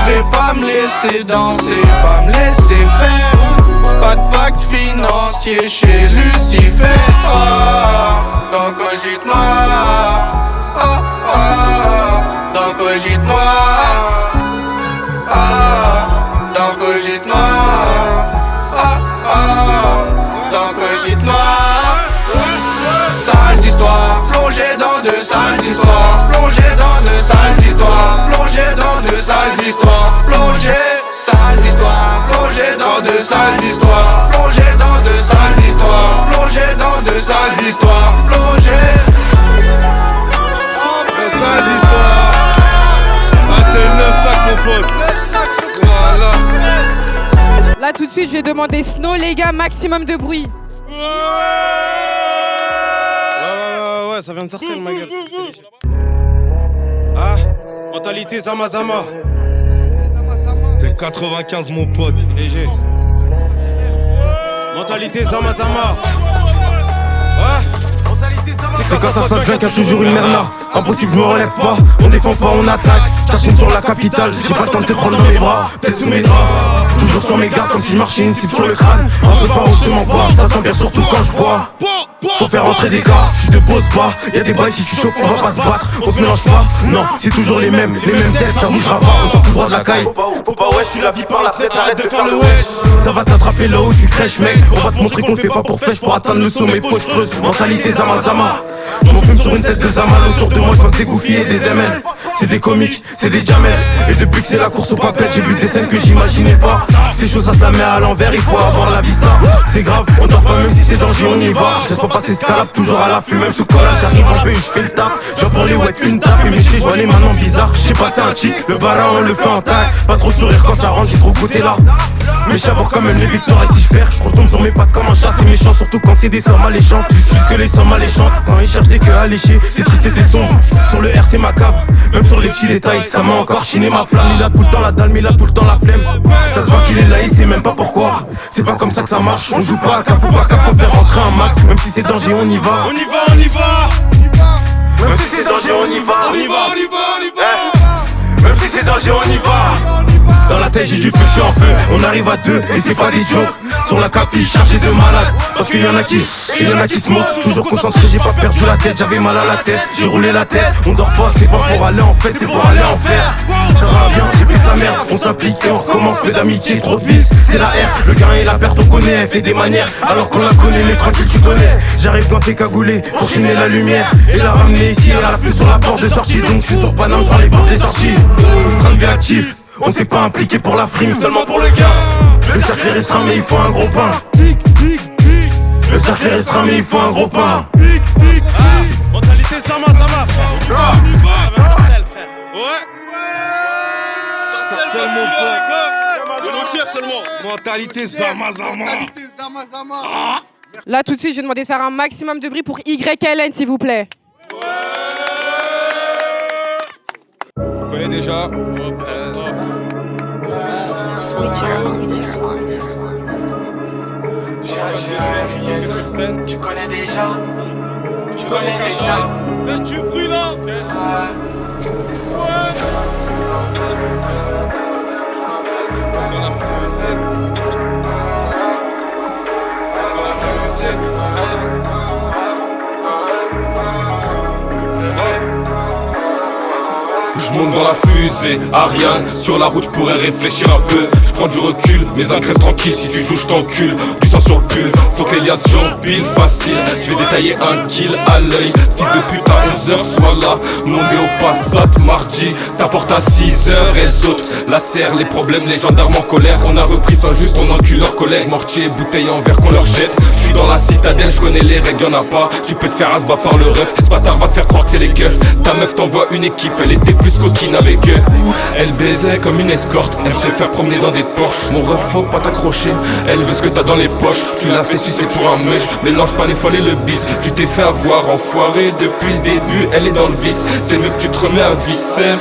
J'vais pas me laisser danser, pas me laisser faire. Pas de pacte financier chez Lucifer. Oh, dans Cogite Noir. Oh, oh, dans Cogite Noir. Ah, dans Cogite histoires. Sales histoires, plongé dans de sales histoires. Plongé dans de sales histoires. Plongé dans de sales histoires. Plongé. Sales histoires. Ah, c'est 9 sacs, mon pote. 9 sacs, voilà. Là, tout de suite, je vais demander Snow, les gars, maximum de bruit. Ouais, ça vient de Sarcelles, ma gueule. Ah, mentalité Zamazama. C'est 95 mon pote. Léger. Mentalité Zamazama. C'est quand ça se passe bien qu'il y a toujours une merna. Impossible, je me relève pas. On défend pas, on attaque. J'achine sur la capitale. J'ai pas le temps de te prendre dans mes bras. Peut-être sous mes draps. Toujours sur mes gardes comme si je marchais une cible sur le crâne. Un peu pas hautement pas. Ça sent bien surtout quand je bois. Faut faire rentrer des gars, je suis de boss pas. Y'a des bails, si tu chauffes, on va pas se battre. On se mélange pas, non, c'est toujours les mêmes têtes, ça bougera pas, on sort tout droit de la caille. Faut pas wesh, tu la vis par la fenêtre, arrête de faire le wesh. Ça va t'attraper là-haut, je suis crèche mec. On va te montrer qu'on le fait pas pour fèche, pour atteindre le sommet, faut que je creuse. Mentalité Zamazama. Je m'enfume sur une tête de Zamal, autour de moi je vois que des goofy et des ML. C'est des comiques, c'est des jamels. Et depuis que c'est la course au papel, j'ai vu des scènes que j'imaginais pas. Ces choses ça se la met à l'envers, il faut avoir la vista. C'est grave, on dort pas même si c'est danger, on y va. Je laisse pas passer scalable, toujours à l'affût, même sous collage. J'arrive en B, je fais le taf. J'en pour les wet, une taf. Et mes chiens, je vois les maintenant bizarres. J'ai passé un chic, le bara on le fait en taille. Pas trop de sourire quand ça rentre, j'ai trop goûté là. Mais j'avoue quand même les victoires et si je perds, je retombe sur mes pattes comme un chat, c'est méchant. Surtout quand c'est des sommes alléchantes, juste que les sommes alléchantes. Quand ils cherchent des queues à lécher, des tristes et des sombres. Sur le R c'est macabre, même sur les petits détails. Ça m'a encore chiné ma flamme, il a tout le temps la dalle, mais il a tout le temps la flemme. Ça se voit qu'il est là, il sait même pas pourquoi. C'est pas comme ça que ça marche, on joue pas à cap ou pas cap, faut faire rentrer un max. Même si c'est danger, on y va. On y va, on y va. Même si c'est danger, on y va. On y va, on y va, on y va. Même si c'est danger, on y va. Dans la tête j'ai du feu, je suis en feu. On arrive à deux et c'est pas des jokes. Sur la capi chargé de malades. Parce qu'il y en a qui se moquent. Toujours concentré, j'ai pas perdu la tête. J'avais mal à la tête, j'ai roulé la tête. On dort pas, c'est pas pour aller en fête, c'est pour aller en faire. Ça va bien, depuis sa merde, on s'implique et on recommence. Que d'amitié, trop de vices, c'est la R. Le gain et la perte, on connaît, elle fait des manières. Alors qu'on la connaît, mais tranquille, tu connais. J'arrive quand t'es cagoulé pour chiner la lumière. Et la ramener ici, elle a flux sur la porte de sortie. Donc je suis sur Paname, sur les portes des sorties. Train de vie actif. On s'est pas impliqué pour la frime, seulement pour le gain. Le cercle est restreint mais il faut un gros pain. Le cercle est restreint mais il faut un gros pain. Mentalité Zamazama. On y va. Sarcelles, frère. Ouais. Sarcelles, mon pote. De nos chers seulement. Mentalité Zamazama. Là, tout de suite, je vais demander de faire un maximum de bruit pour YLN, s'il vous plaît. Tu connais déjà. Tu connais déjà. Tu connais déjà. Fais du bruit là. Dans la fusée. Je monte dans la fusée, Ariane. Sur la route, je pourrais réfléchir un peu. Je prends du recul, mes ânes restent tranquilles. Si tu joues, je t'encule. Du sang sur le pull, faut que l'Elias j'empile facile. Je vais détailler un kill à l'œil. Fils de pute à 11h, sois là. Mondé au Passat, mardi. T'apportes à 6h, elles autres. La serre, les problèmes, les gendarmes en colère. On a repris sans juste, on encule leurs collègues. Mortier, bouteille en verre qu'on leur jette. Je suis dans la citadelle, je connais les règles, y'en a pas. Tu peux te faire un sbat par le ref. Ce bâtard va te faire croire que c'est les keufs. Ta meuf t'envoie une équipe, elle était plus coquine avec eux. Elle baisait comme une escorte, elle se fait promener dans des Porsche. Mon ref faut pas t'accrocher, elle veut ce que t'as dans les poches. Tu l'as fait sucer pour un meuche, mélange pas les folles et le bis. Tu t'es fait avoir enfoiré depuis le début, elle est dans le vice. C'est mieux que tu te remets à viscère.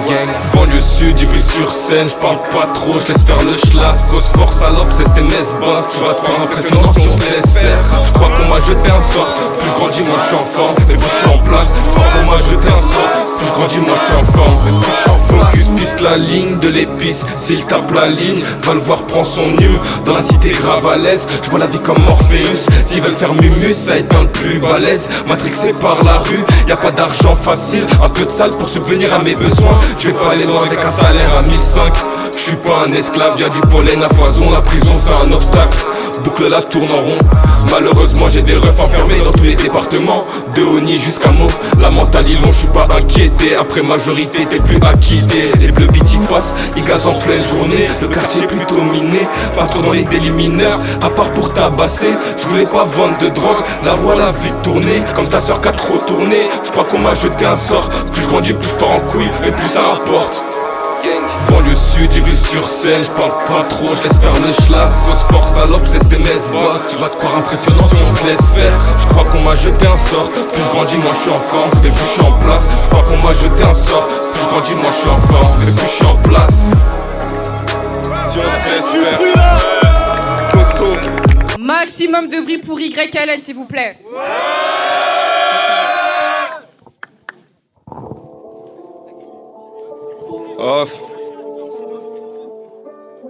Gang, banlieue sud, Ivry-sur-Seine, j'parle pas trop, j'laisse faire le schlass. Phosphore salope, c'est tes messes basses. Tu vas te faire impressionnant si on te laisse faire. J'crois qu'on m'a jeté un sort, plus je grandis, moi j'suis en forme. Et plus je suis en place, j'crois qu'on m'a jeté un sort. Plus je grandis, moi j'suis en forme. Et plus je suis en forme. Focus, piste la ligne de l'épice. S'il tape la ligne, va le voir, prend son new. Dans la cité grave à l'aise, j'vois la vie comme Morpheus. S'ils veulent faire mumus, ça éteint le plus balèze. Matrixé par la rue, y'a pas d'argent facile. Un peu de salle pour subvenir à mes besoins. Je vais pas aller loin avec un salaire à 1005. Je suis pas un esclave, y'a du pollen à foison. La prison c'est un obstacle. boucle la tourne en rond. Malheureusement j'ai des refs enfermés dans tous les départements. De Oni jusqu'à Meaux, la mentale ils l'ont, je suis pas inquiété. Après majorité t'es plus acquitté. Les bleus bits passent, ils gazent en pleine journée. Le quartier est plutôt miné, pas trop dans les délits mineurs. À part pour tabasser, je voulais pas vendre de drogue. La voilà vite tournée, comme ta soeur qui a trop tourné. Je crois qu'on m'a jeté un sort. Plus je grandis, plus je pars en couille, et plus ça rapporte. Banlieue sud, j'ai vu sur scène, je parle pas trop, je laisse faire le schlass. Grosse force, salope, c'est SPMS boss. Tu vas te croire impressionnant si on te laisse faire. Je crois qu'on m'a jeté un sort. Plus je grandis, moi je suis en forme, et plus je suis en place. Je crois qu'on m'a jeté un sort. Plus je grandis, moi je suis en forme, et plus je suis en place. Si on te laisse faire. Toto. Maximum de bruit pour YLN, s'il vous plaît. Off.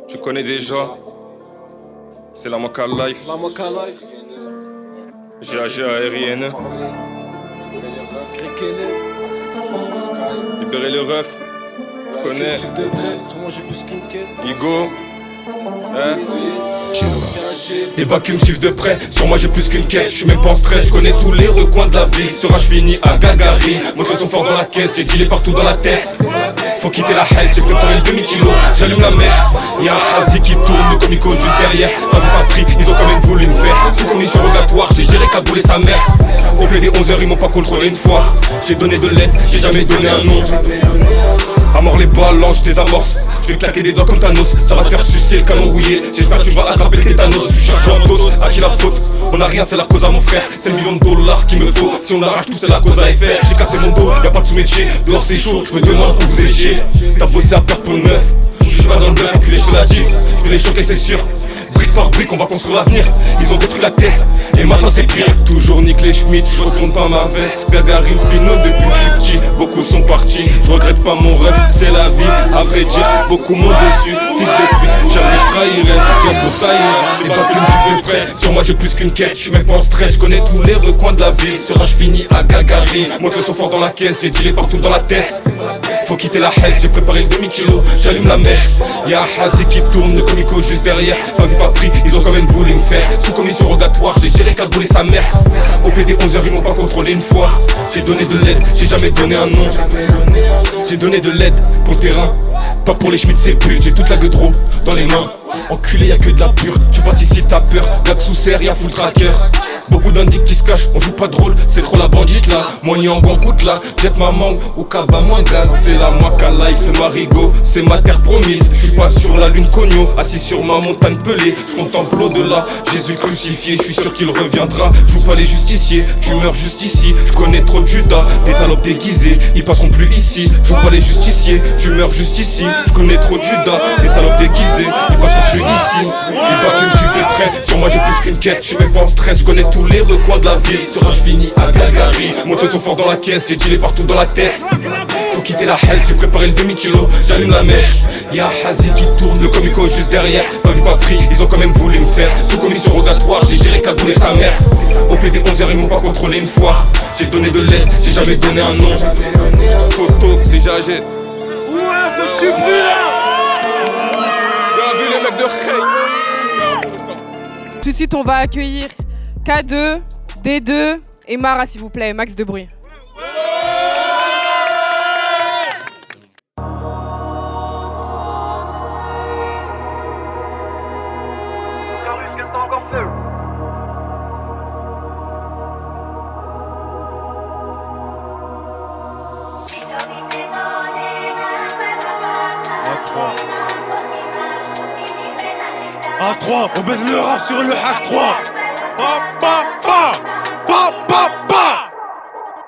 Tu connais déjà. C'est la Moka Life. La Moka Life. GAG aérienne. Libérer le ref. Tu connais. De près, sur moi j'ai plus skincare. Igo. Hein? Les bacs me suivent de près, sur moi j'ai plus qu'une quête, je suis même pas en stress, je connais tous les recoins de la ville. Sera-je fini à Gagari, montre son fort dans la caisse, j'ai dealé partout dans la tête. Faut quitter la haisse, j'ai préparé le demi-kilo, j'allume la mèche. Y'a un Hazi qui tourne, le comico juste derrière. Pas vu pas pris, ils ont quand même voulu me faire. Sous commission rogatoire, j'ai géré cabouler sa mère. Au PD 11h, ils m'ont pas contrôlé une fois. J'ai donné de l'aide, j'ai jamais donné un nom. À mort les balances, je désamorce. Je vais claquer des doigts comme Thanos. Ça va te faire sucer le canon rouillé. J'espère que tu vas attraper le tétanos. Je suis chargé en dos, à qui la faute? On a rien, c'est la cause à mon frère. C'est le $1 qu'il me faut. Si on arrache tout, c'est la cause à FR. J'ai cassé mon dos, y'a pas de sous-métier. Dehors c'est chaud, je me demande où vous étiez. T'as bossé à perdre pour le neuf. Je suis pas dans le bluff, enculé chez la diff. Je vais les choquer, c'est sûr. Brique par brique, on va construire l'avenir. Ils ont détruit la thèse, et maintenant c'est pire. Toujours nique les Schmitt, je retourne pas ma veste. Gagarine, Spino depuis que je suis petit. Beaucoup sont partis, je regrette pas mon rêve. C'est la vie, à vrai dire, beaucoup m'ont déçu. Fils de pute, jamais je trahirai. Bientôt ça ira, les bacs me suivent de près. Sur moi j'ai plus qu'une quête, je suis même pas en stress. Je connais tous les recoins de la ville. Sera-je fini à Gagarine? Montre son fort dans la caisse, j'ai dealé partout dans la tête. Faut quitter la haisse, j'ai préparé le demi-kilo, j'allume la mèche. Y'a un Hazi qui tourne, le comico juste derrière. Pas vu pas pris, ils ont quand même voulu me faire. Sous commission rogatoire, j'ai géré cabouler sa mère. Au PD 11h, ils m'ont pas contrôlé une fois. J'ai donné de l'aide, j'ai jamais donné un nom. J'ai donné de l'aide pour le terrain. Pas pour les Schmitt, c'est pute, j'ai toute la gueule trop dans les mains. Enculé, y'a que de la pure, tu passes ici t'as peur. Y'a que sous serre, y'a full tracker. Beaucoup d'indiques qui se cachent, on joue pas de rôle, c'est trop la bandite là. Moi ni en gangoute là, jette ma mangue ou kaba moins gaz. C'est la Moka Life, c'est Marigot, c'est ma terre promise. Je suis pas sur la lune cogno, assis sur ma montagne pelée. Je contemple au-delà, Jésus crucifié, je suis sûr qu'il reviendra. Joue pas les justiciers, tu meurs juste ici. Je connais trop de Judas, des salopes déguisées, ils passeront plus ici. Joue pas les justiciers, tu meurs juste ici. Je connais trop de Judas, des salopes déguisées, ils passeront plus ici. Les bacs me suivent de près, sur moi j'ai plus qu'une quête, je suis même pas en stress, je connais tous les recoins de la ville. Sera-je fini à Gagari? Montre son fort dans la caisse, j'ai dealé partout dans la tête. Faut quitter la haisse, j'ai préparé le demi-kilo, j'allume la mèche. Y'a un Hazi qui tourne, le comico juste derrière. Pas vu pas pris, ils ont quand même voulu me faire. Sous commission rogatoire, j'ai géré cabouler sa mère. Au PD 11h, ils m'ont pas contrôlé une fois. J'ai donné de l'aide, j'ai jamais donné un nom. Toto, c'est GAG. Ouais, faut que tu brûles là. Bien vu les mecs de Khay. Tout de suite, on va accueillir K2, D2 et Mara, s'il vous plaît. Max de bruit. A3, on baise le rap sur le hack 3.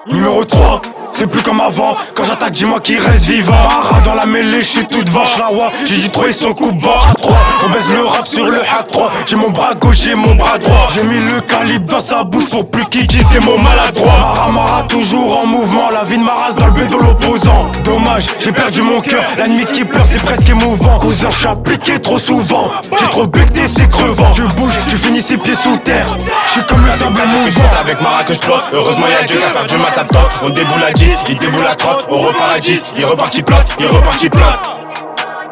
Numéro 3, c'est plus comme avant. Quand j'attaque, dis-moi qui reste vivant. Mara dans la mêlée, j'suis toute vache. La roi, j'ai dit 3 et son coupe va à 3. On baise le rap sur le hack 3. J'ai mon bras gauche et mon bras droit. J'ai mis le calibre dans sa bouche pour plus qu'il dise des mots maladroits. Mara toujours en mouvement. La vie de Maras dans le bédo l'opposant. Dommage, j'ai perdu mon cœur. La nuit qui pleure, c'est presque émouvant. Cousin, j'suis appliqué trop souvent. J'ai trop becté, c'est crevant. Tu bouges, tu finis ses pieds sous terre. J'suis comme le sable mouvant. Avec Mara que j'plotte. Heureusement y'a Dieu qu'à faire du mat à top. On déboule à 10, il déboule à 30. On repart à 10, il repartit plot, il repartit plot.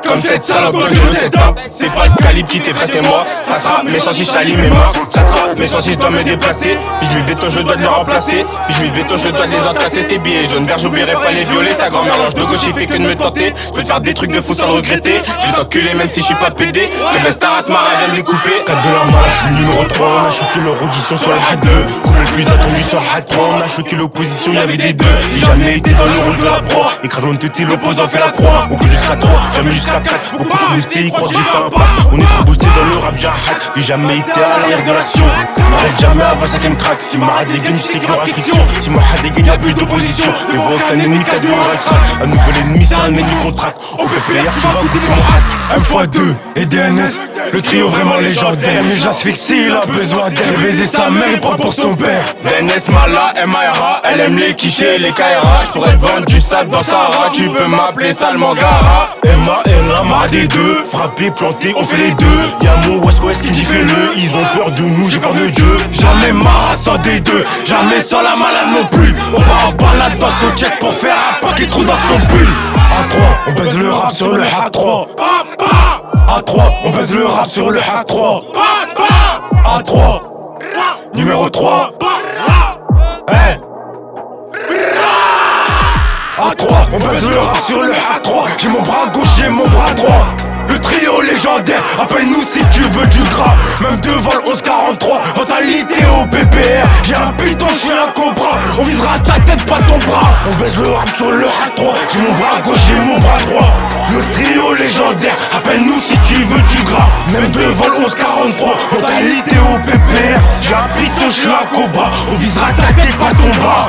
Comme cette salope dont je veux cette homme. C'est pas le calibre qui t'effraie, c'est moi. Ça sera méchant si j'allume mes mains. Ça sera méchant si je dois me déplacer. Puis je mets béton, je dois de le remplacer. Puis je mets béton, je dois de les entasser. Ces billets jaunes, verts, j'oublierai pas les violets. Sa grand-mère l'ange de gauche, il fait que de me tenter. Je peux te faire des trucs de fou sans le regretter. Je vais t'enculer même si je suis pas pédé. Je te baisse ta race, Mara vient de découper. 4 de la main, je suis numéro 3. On a shooté leur audition sur le hat 2. Couple le plus attendu sur le hat 3. On a shooté l'opposition, y'avait des deux. J'ai jamais été dans le rôle de la proie. Écrasement de tété, l'opposant fait la croix. On coule jusqu'à 3, jamais jusqu'à 4. Beaucoup trop boosté, ils croient que j'ai fait un pas. On est trop boosté dans le rap, j'ai un hack. J'ai jamais été à l'arrière de l'action. M'arrête jamais avant le 5ème crack. Si Mara dégaine, tu sais qu'il y aura friction. Si Mara dégaine, y'a plus d'opposition. Mais vois aucun ennemi, t'as du crack. Un nouvel ennemi, c'est un ennemi contract. Au PPR, tu vas goûter mon hack. M x2 et DNS, le trio vraiment légendaire. Mais j'asphyxie, il a besoin d'air. J'ai baisé sa mère, il prend pour son père. DNS, Mala, MARA, elle aime les quichés, les KRA. J'pourrais te vendre du sable dans Sahara. Tu peux m'appeler Salmangara. Emma, Mara des deux. Frappé, planté, on fait les deux. Y'a mon West qui dit fais-le. Ils ont peur de nous, j'ai peur de Dieu. Jamais Mara sans des deux, jamais sans la malade non plus. On part en balade dans son check pour faire un paquet trou dans son pull. A3, on baise le rap sur le hack 3. A3, on baise le rap sur le hack 3. A3, numéro 3. Hey. A3, on baise le rap sur le hack 3. J'ai mon bras gauche, j'ai mon bras droit. Le trio légendaire, appelle-nous si tu veux du gras. Même devant le 1143, mentalité au PPR. J'ai un python, je suis un cobra. On visera ta tête, pas ton bras. On baisse le rap sur le hack 3. J'ai mon bras gauche, j'ai mon bras droit. Le trio légendaire, appelle-nous si tu veux du gras. Même devant le 1143, mentalité au PPR. J'ai un python, je suis un cobra. On visera ta tête, pas ton bras.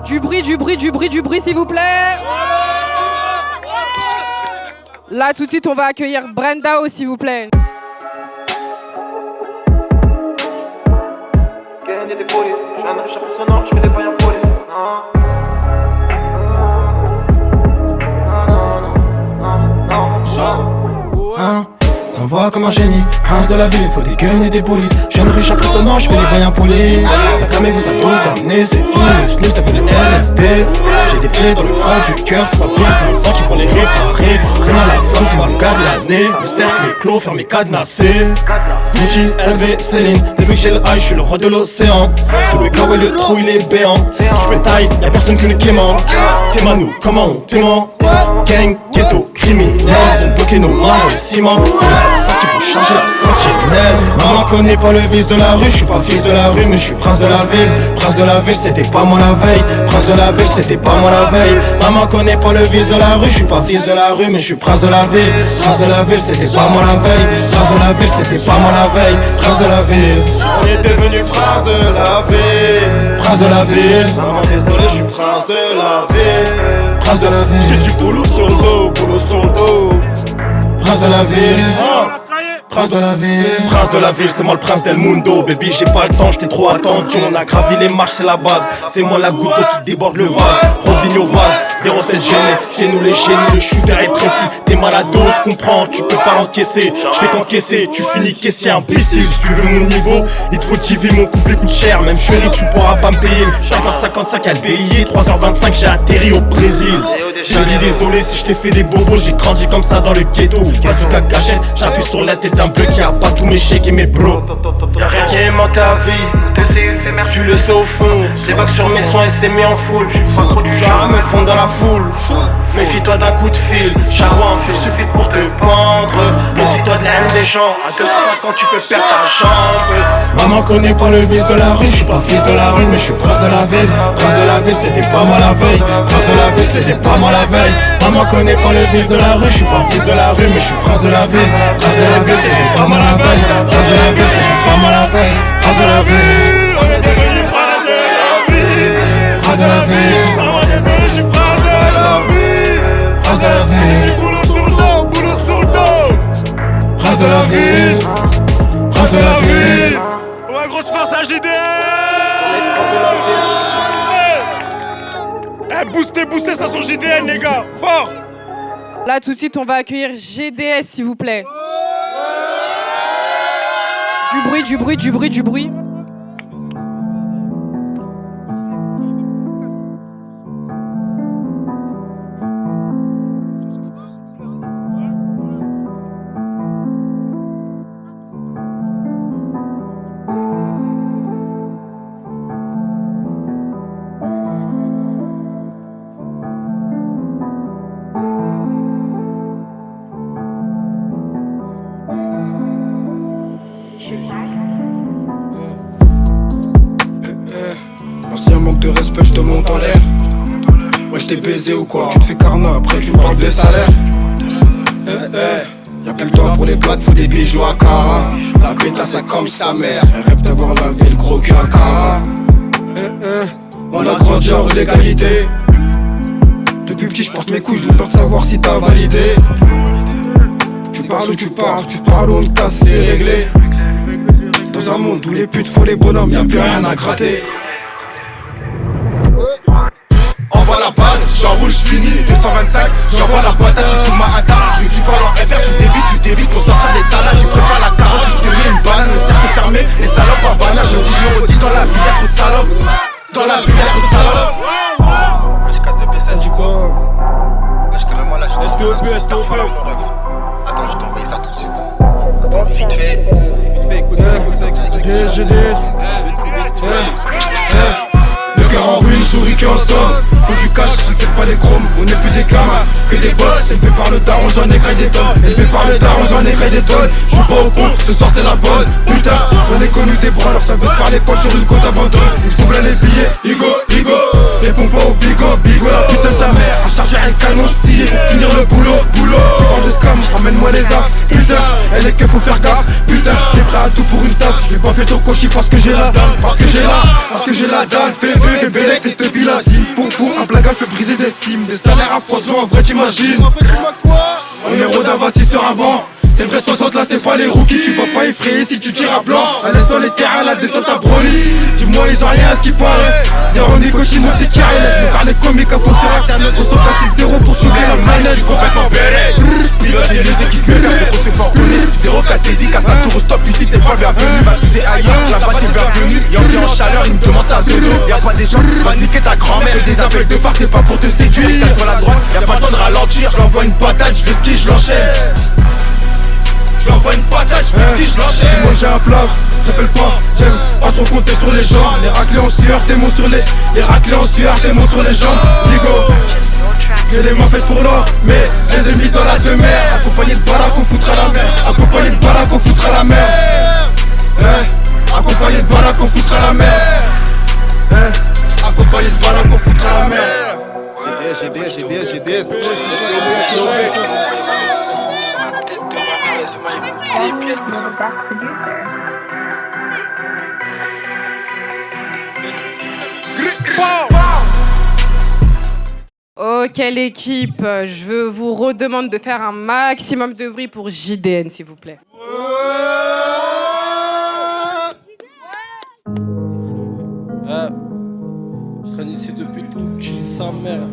Du bruit, s'il vous plaît. Là, tout de suite, on va accueillir Brendao, s'il vous plaît. Ça me voit comme un génie, prince de la ville, faut des guns et des bolides. Jeune riche impressionnant, je fais les moyens polis. La cam vous a tous d'amener, c'est fini, le snus ça fait le LSD. J'ai des plaies dans le fond du cœur, c'est pas plein, c'est un sang qui vont les réparer. C'est mal la flamme, c'est mal le gars de l'année. Le cercle est clos, fermé, cadenassé. Gucci, LV, Céline, depuis que j'ai le high, je suis le roi de l'océan. Sous le kawaii, le trou il est béant. J'peux taille, y'a personne qui nous quémande. T'es Manu, comment on t'aimant? Gang, ghetto, criminel, ils ont bloqué nos mains dans le ciment. Sorti pour changer la sentinelle. Maman connaît pas le vice de la rue. Je suis pas fils de la rue mais je suis prince de la ville. Prince de la ville c'était pas moi la veille. Prince de la ville c'était pas moi la veille. Maman connaît pas le vice de la rue. Je suis pas fils de la rue mais je suis prince de la ville. Prince de la ville c'était pas moi la veille. Prince de la ville c'était pas moi la veille. Prince de la ville. On est devenu prince de la ville. Prince de la ville. Maman désolé je suis prince de la ville. Prince de la ville. J'ai du boulot sur le dos, boulot sur le dos. Prince de la ville, prince de la ville. Prince de la ville, c'est moi le prince del mundo. Baby, j'ai pas le temps, j't'ai trop attendu. On a gravi les marches, c'est la base. C'est moi la goutte d'eau qui déborde le vase. Robinho vase, 07 gêné. C'est nous les génies, le shooter est précis. T'es malade, on se comprend, tu peux pas l'encaisser. J'fais qu'encaisser, tu finis caissier imbécile. Si tu veux mon niveau, il te faut TV, mon couplet coûte cher. Même chérie, tu pourras pas me payer. 5h55 à le payer, 3h25 j'ai atterri au Brésil. Joli désolé si je t'ai fait des bobos, j'ai grandi comme ça dans le ghetto. Bazooka cachette, j'appuie sur la tête d'un bleu qui a pas tous mes chèques et mes bros. Y'a rien qui aime ta vie, tu le sais au fond. Débarque sur mes soins et c'est mis en foule. J'aurais me fondre dans la foule. Méfie-toi d'un coup de fil, Charwa un fil suffit pour te pendre. Méfie-toi de la haine des gens, à 250 tu peux perdre ta jambe. Maman connaît pas le vice de la rue, je suis pas fils de la rue mais je suis prince de la ville. Prince de la ville c'était pas moi la veille. Prince de la ville c'était pas moi la veille. Maman connaît pas le vice de la rue, je suis pas fils de la rue mais je suis prince de la ville. Prince de la ville c'était pas moi la veille. Prince de la ville c'était pas moi la veille. Prince de la ville, on est devenu prince de la ville. Prince de la ville, maman désolé je suis prince de la ville. Prince de la ville, boulot sur le dos, boulot sur le dos. Prince de la ville, prince de la ville. Ouais grosse force à GDS. Boostez ça sur GDN les gars, fort. Là tout de suite on va accueillir GDS s'il vous plaît. Du bruit. veux que je te monte en l'air. Ouais, je t'ai baisé ou quoi? Tu te fais carnat, après tu me parles de salaire. Y'a plus le temps pour les blagues, faut des bijoux à Cara. La pétasse a comme sa mère. Elle rêve d'avoir lavé le gros cul à Cara. On a grandi hors l'égalité. Depuis petit j'porte mes couilles, j'ai peur de savoir si t'as validé. Tu parles ou tu parles ou on te casse, c'est réglé. Dans un monde où les putes font les bonhommes, y'a plus rien à gratter. Envoie la balle, j'enroule, j'finis, 225, j'envoie la patate, tu tournes ma attaque. Je veux que tu parles en FR, tu débites pour sortir des salades. Tu préfères la carotte, je te mets une banane, le cercle est fermé, les salopes en banane. Je le dis, je le redis, dans la vie y'a trop de salopes. Dans la vie y'a trop de salopes. Wesh, 4 ça dit quoi? Wesh, carrément là, je t'ai envoyé mon rêve. Attends, je vais t'envoyer ça tout de suite. Attends, vite fait, écoute ça. GDS. Le cœur en ruine, souris qui en somme. Faut du cash, j'accepte pas les chromes. On n'est plus des gamins, que des boss. Élevé par le daron, j'en ai graillé des tonnes. Élevé par le daron, j'en ai graillé des tonnes. J'suis pas au compte, ce soir c'est la bonne. Putain, on est connu des bras, alors ça veut se faire les poches sur une côte abandon. Une trouble les billets, Igo. Réponds pas au bigo, la putain de sa mère. Un chargeur et un canon scié pour finir le boulot. Tu parles de scam, emmène-moi les affres. Putain, elle est que faut faire gaffe. Putain, t'es prêt à tout pour une taf. J'vais pas fait ton cochi parce que j'ai la dalle. Parce que j'ai la dalle. Fais bélec et cette vie la cime. Pour un blagage, je peux briser des cimes. Des salaires à foison, en vrai t'imagines. On est rodava assis sur un banc. C'est vrai 60 là c'est pas les rookies. Tu vas pas effrayer si tu tires à blanc. À l'aise dans les terrains, la détente à Broly. Dis-moi ils ont rien à ce qui paraît. Zéro nicotine, c'est carré. Laisse-nous faire les comiques à fond sur internet. 60 à 6-0 pour shooter la manette. J'suis complètement béré. Pilote les laissés qui se mettent à faire c'est fort connu. 0 4 t'es dit qu'à sa tour stop ici t'es pas bienvenu. Va viser ailleurs, là-bas t'es bienvenu. Yankee en chaleur, il me demande sa zone. Y'a pas des gens, va niquer ta grand-mère. Et des appels de phare, c'est pas pour te séduire. T'as sur la droite, y'a pas le temps de ralentir. J'envoie une patate, j'fais ski, j'lenchaîne. J'envoie une patate, j'fais ski, j'lenchaîne. Moi j'ai un plat, j'appelle pas, j'aime pas trop compter sur les gens. Les raclés en sueur, tes mots sur les raclés en sueur, tes mots sur les jambes. Bigo. J'ai les mains faites pour l'or, mais les ennemis dans la demeure. Accompagné de baraque, on foutra la mer. Accompagné de baraque, on foutra la mer. Accompagné de baraque, on foutra la mer. Accompagné de baraque, on foutra la mer. GDS. Ok l'équipe, je vous redemande de faire un maximum de bruit pour JDN s'il vous plaît. Je traîne ici depuis tout petit, sa mère.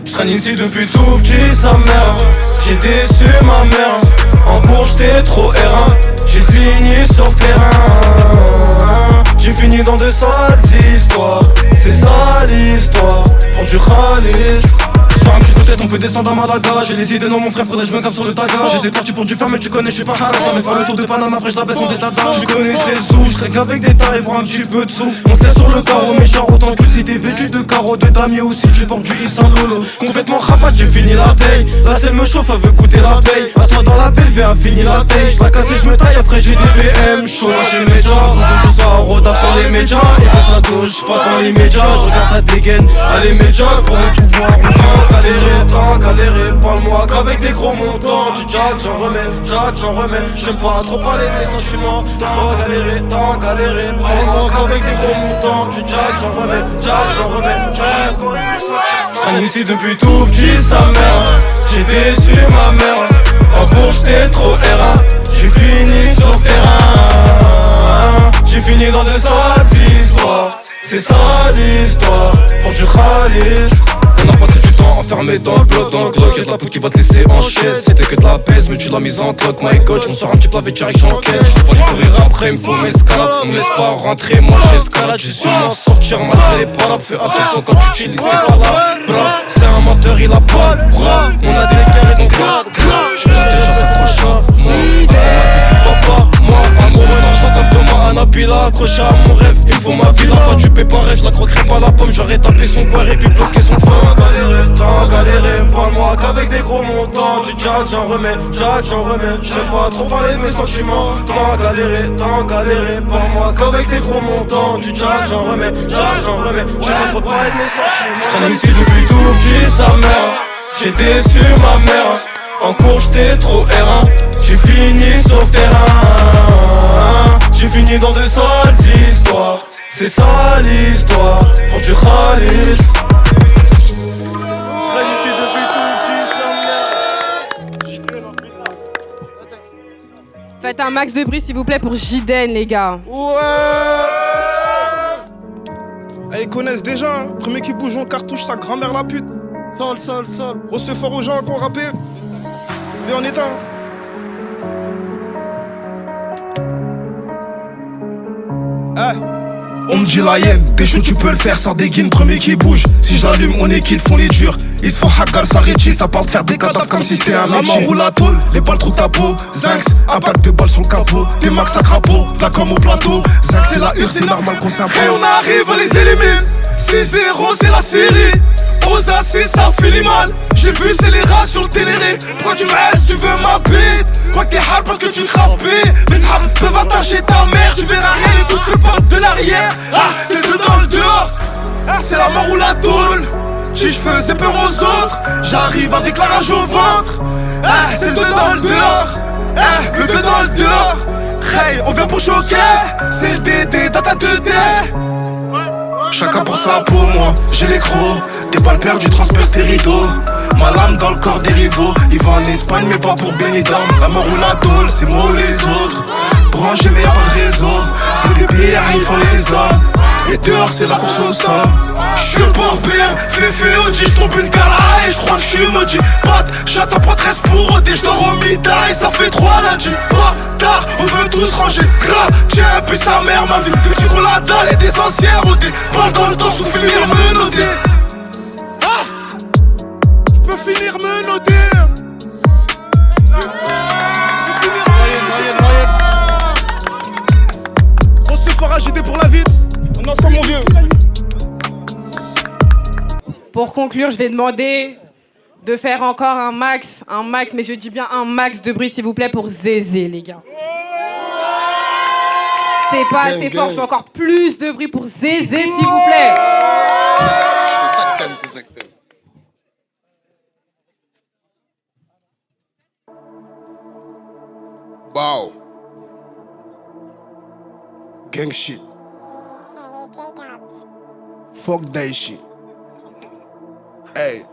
Je traîne ici depuis tout petit, sa mère. J'ai déçu ma mère. En cours j'étais trop R1. J'ai fini sur le terrain. J'ai fini dans de sales histoires. C'est ça l'histoire. Pour du khalis. Sur un petit coup de tête on peut descendre à Malaga. J'ai les idées dans mon frère, faudrait que je me clame sur le taga. J'étais parti pour du fer mais tu connais, je suis pas haram. J'amène faire le tour de Panama, après je la baisse sans état d'âme. Tu connais ses sous, je traîne avec des tarés pour un petit peu de sous. On te laisse sur le carreau, mais char autant que si t'es vêtu de carreau de damier ou si tu portes du Issan Lolo. Complètement rapat, j'ai fini la paye. La selle me chauffe, elle veut goûter la paye. Passe-moi dans la belle, a fini la paye. Je la casse et je me taille, après j'ai des VM chaud. Chez les médias, faut toujours ça rodaf sur les médias. Et quand ça touche, je passe dans les médias. Je regarde ça dégaine, allez médias pour me pouvoir enfin galérer, parle-moi qu'avec des gros montants. Du jack j'en remets, j'aime pas trop parler de mes sentiments. Tant galérer, parle-moi qu'avec des gros montants. Du jack j'en remets, j'traîne ici depuis tout petit, sa mère. J'ai déçu ma mère. En cours j'étais trop R1. J'ai fini sur le terrain. J'ai fini dans de sales histoires. C'est ça l'histoire. Pour du khalis. On a passé du temps enfermé dans le bloc, dans le Glock. Y'a de la poudre qui va te laisser en chaise. C'était que de la baisse, mais tu l'as mise en cloque. My god, j'm'en sors un petit pavé direct, j'encaisse. J'suis pas libre courir après, il me faut m'escalade. On me laisse pas rentrer, moi j'escalade. J'ai su m'en sortir malgré les palabres. Fais attention quand tu utilises tes palabres. C'est un menteur, il a pas de bras. On a des frères, ils ont grave. J'fais la déjà s'accroche à moi. Avant ma vie, tu vas pas. Moi, amoureux, l'argent un peu moi, un apilade. accroché à mon rêve. Il me faut ma vie là-bas du péparet. Je la croquerai pas la pomme, j'aurais tapé son coin et puis bloqué son feu. T'as galéré, parle-moi qu'avec des gros montants. Du Jack j'en remets, j'aime pas trop parler de mes sentiments. T'as galéré, parle-moi qu'avec des gros montants. Du Jack j'en remets, j'aime pas trop parler de mes sentiments. Je traîne ici depuis tout petit, sa mère. J'ai déçu ma mère. En cours j'étais trop R1. J'ai fini sur le terrain. J'ai fini dans de sales histoires. C'est ça l'histoire pour du Khalis. Je traîne ici depuis tout petit, sa mère. Faites un max de bruit s'il vous plaît pour Jiden les gars. Ouais. Ils connaissent déjà, hein. Premier qui bouge en cartouche, sa grand-mère la pute. Sol. Grosse fort aux gens qu'on rappelle. Et en état. On me dit la hyène, pécho tu peux le faire, sors des guines, premier qui bouge. Si je l'allume, on est quitte, font les durs. Ils se font hagar, ça rétchit, ça parle de faire des cadavres comme si c'était un mec. Maman roule la tôle, les balles trop ta peau. Zinx, impact de balles sur le capot. Des max à crapaud, la com au plateau. Zinx c'est la hure, c'est normal qu'on s'impose. Et on arrive, on les élimine. 6-0, c'est la série. Osa, c'est ça fait les mal. J'ai vu, c'est les rats sur le téléré. Pourquoi tu me haisses, tu veux ma bite? Crois que t'es hard parce que tu craves B. Mes sables peuvent attacher ta mère. Tu verras rien, les toutes fait part de l'arrière. Ah, c'est le dedans le dehors. Ah, c'est la mort ou la tôle. Si je faisais peur aux autres, j'arrive avec la rage au ventre. Ah, c'est le dedans le dehors. Ah, le dedans le dehors. Hey, on vient pour choquer. C'est le DD dans ta 2D. Chacun pour sa peau, moi j'ai les crocs. T'es pas le père du transperce tes rideaux. Ma lame dans le corps des rivaux. Ils vont en Espagne mais pas pour Benidorm. La mort ou la tôle, c'est moi ou les autres. Branché mais y'a pas de réseau. C'est des billards, ils font les hommes. Et dehors c'est la course au sol. J'suis pour BM, fait Audi, j'tombe une cala et j'crois que j'suis maudit. Pat, j'attends pas 13 pour OD, j'dors au mitard et ça fait 3 lundi. Pas tard, on veut tous ranger. Gras, tiens, puis sa mère ma vie. Des petits gros la dalle et des anciens rodés. Pas dans le temps, sous finir menotté. Ah, j'peux finir menotté. On se fera agiter pour la ville. On entend mon vieux. Pour conclure, je vais demander de faire encore un max, mais je dis bien un max de bruit s'il vous plaît pour Zézé les gars. C'est pas assez fort, je veux encore plus de bruit pour Zézé s'il vous plaît. C'est ça que t'aimes, Wow. Gang shit. Fuck that shit. Hey.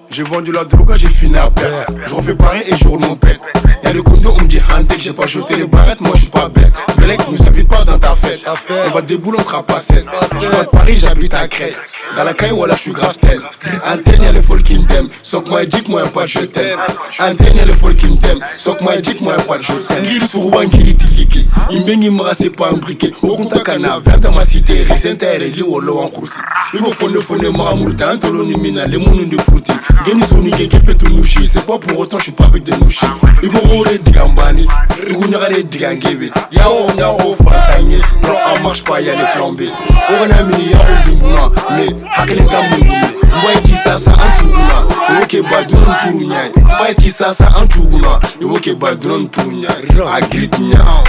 J'ai vendu la drogue, j'ai fini à perdre. Je refais pareil et je roule mon pet. Y'a le condo, on me dit Hantek, j'ai pas jeté les barrettes, moi je suis pas bête. Belek, nous invite pas dans ta fête. On va débouler, on sera pas sept. Je viens de Paris, j'habite à Crête. Dans la caille, voilà, je suis grave tel. Antenne, y'a les folles qui m'aiment. Soque-moi et dis-moi un pas de je t'aime. Antenne, y'a les folles qui m'aiment. Soque-moi et dis-moi un pas de je t'aime. Ngiri Sourouban, Ngiri Tiliki. Imbengi Mara, c'est pas un briquet. Okunta Kana, vers dans ma cité. Risenta et Li Wolo en coursi. Il faut fone Maramurta, Antolo Numina, les mounou de frutti. Genizoni, Genkepe, Tounushi. C'est pas pour autant, je suis pas avec des mouchis. Igorore Digambani, Igunare Digangebe. Yao, Yao, Fatanye. Plan A marche pas, y'a les plans B. Oranamini, Yao, Bimbuna. Mais, Hakelinga Mungunu. Mbaiti Sasa, Antuguna. Ewoke Badron Turunyai. Mbaiti Sasa, Antuguna. Ewoke Badron Turunyai. Agrit Nyao.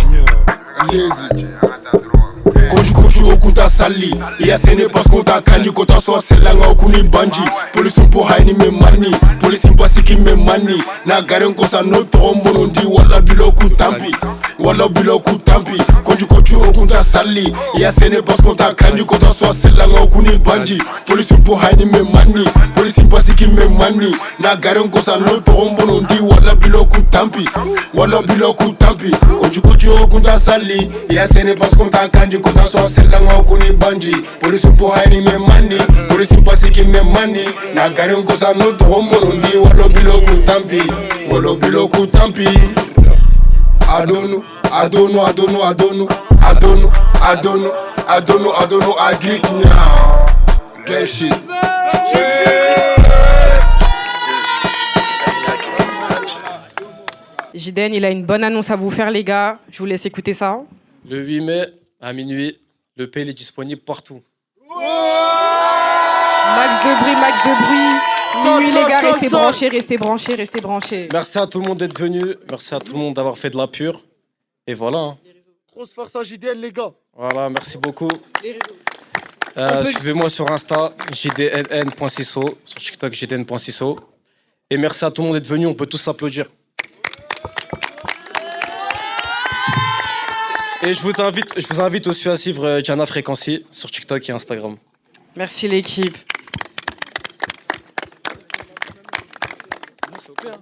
Lazy. Konju okunta sali iya sene parce qu'on t'a kandi kota so selanga okuni banji police mpo haini me mani police mpo siki me mani na garen ko sa no tombono ndi wala biloku tampi konju okunta sali iya sene parce qu'on t'a kandi kota so selanga okuni banji police mpo haini me mani police mpo siki me mani na garen ko sa no tombono ndi wala biloku tampi konju okunta sali iya sene parce qu'on t'a kandi kota so selanga okuni banji police mpo haini me mani police mpo siki me mani na garen ko sa no tombono ndi wala biloku tampi I don't know, I get now. Get shit. Jiden, il a une bonne annonce à vous faire les gars. Je vous laisse écouter ça. Le 8 mai, À minuit, le P il est disponible partout. Max de bruit, max de bruit. Minuit, les gars, restez branchés, restez branchés, restez branchés. Merci à tout le monde d'être venu. Merci à tout le monde d'avoir fait de la pure. Et voilà. Hein. Grosse force à JDN, les gars. Voilà, merci beaucoup. Les réseaux. Suivez-moi sur Insta, jdn.ciso, sur TikTok, jdn.ciso. Et merci à tout le monde d'être venu, on peut tous s'applaudir. Et je vous invite aussi à suivre Diana Frequency sur TikTok et Instagram. Merci l'équipe. C'est ok, hein.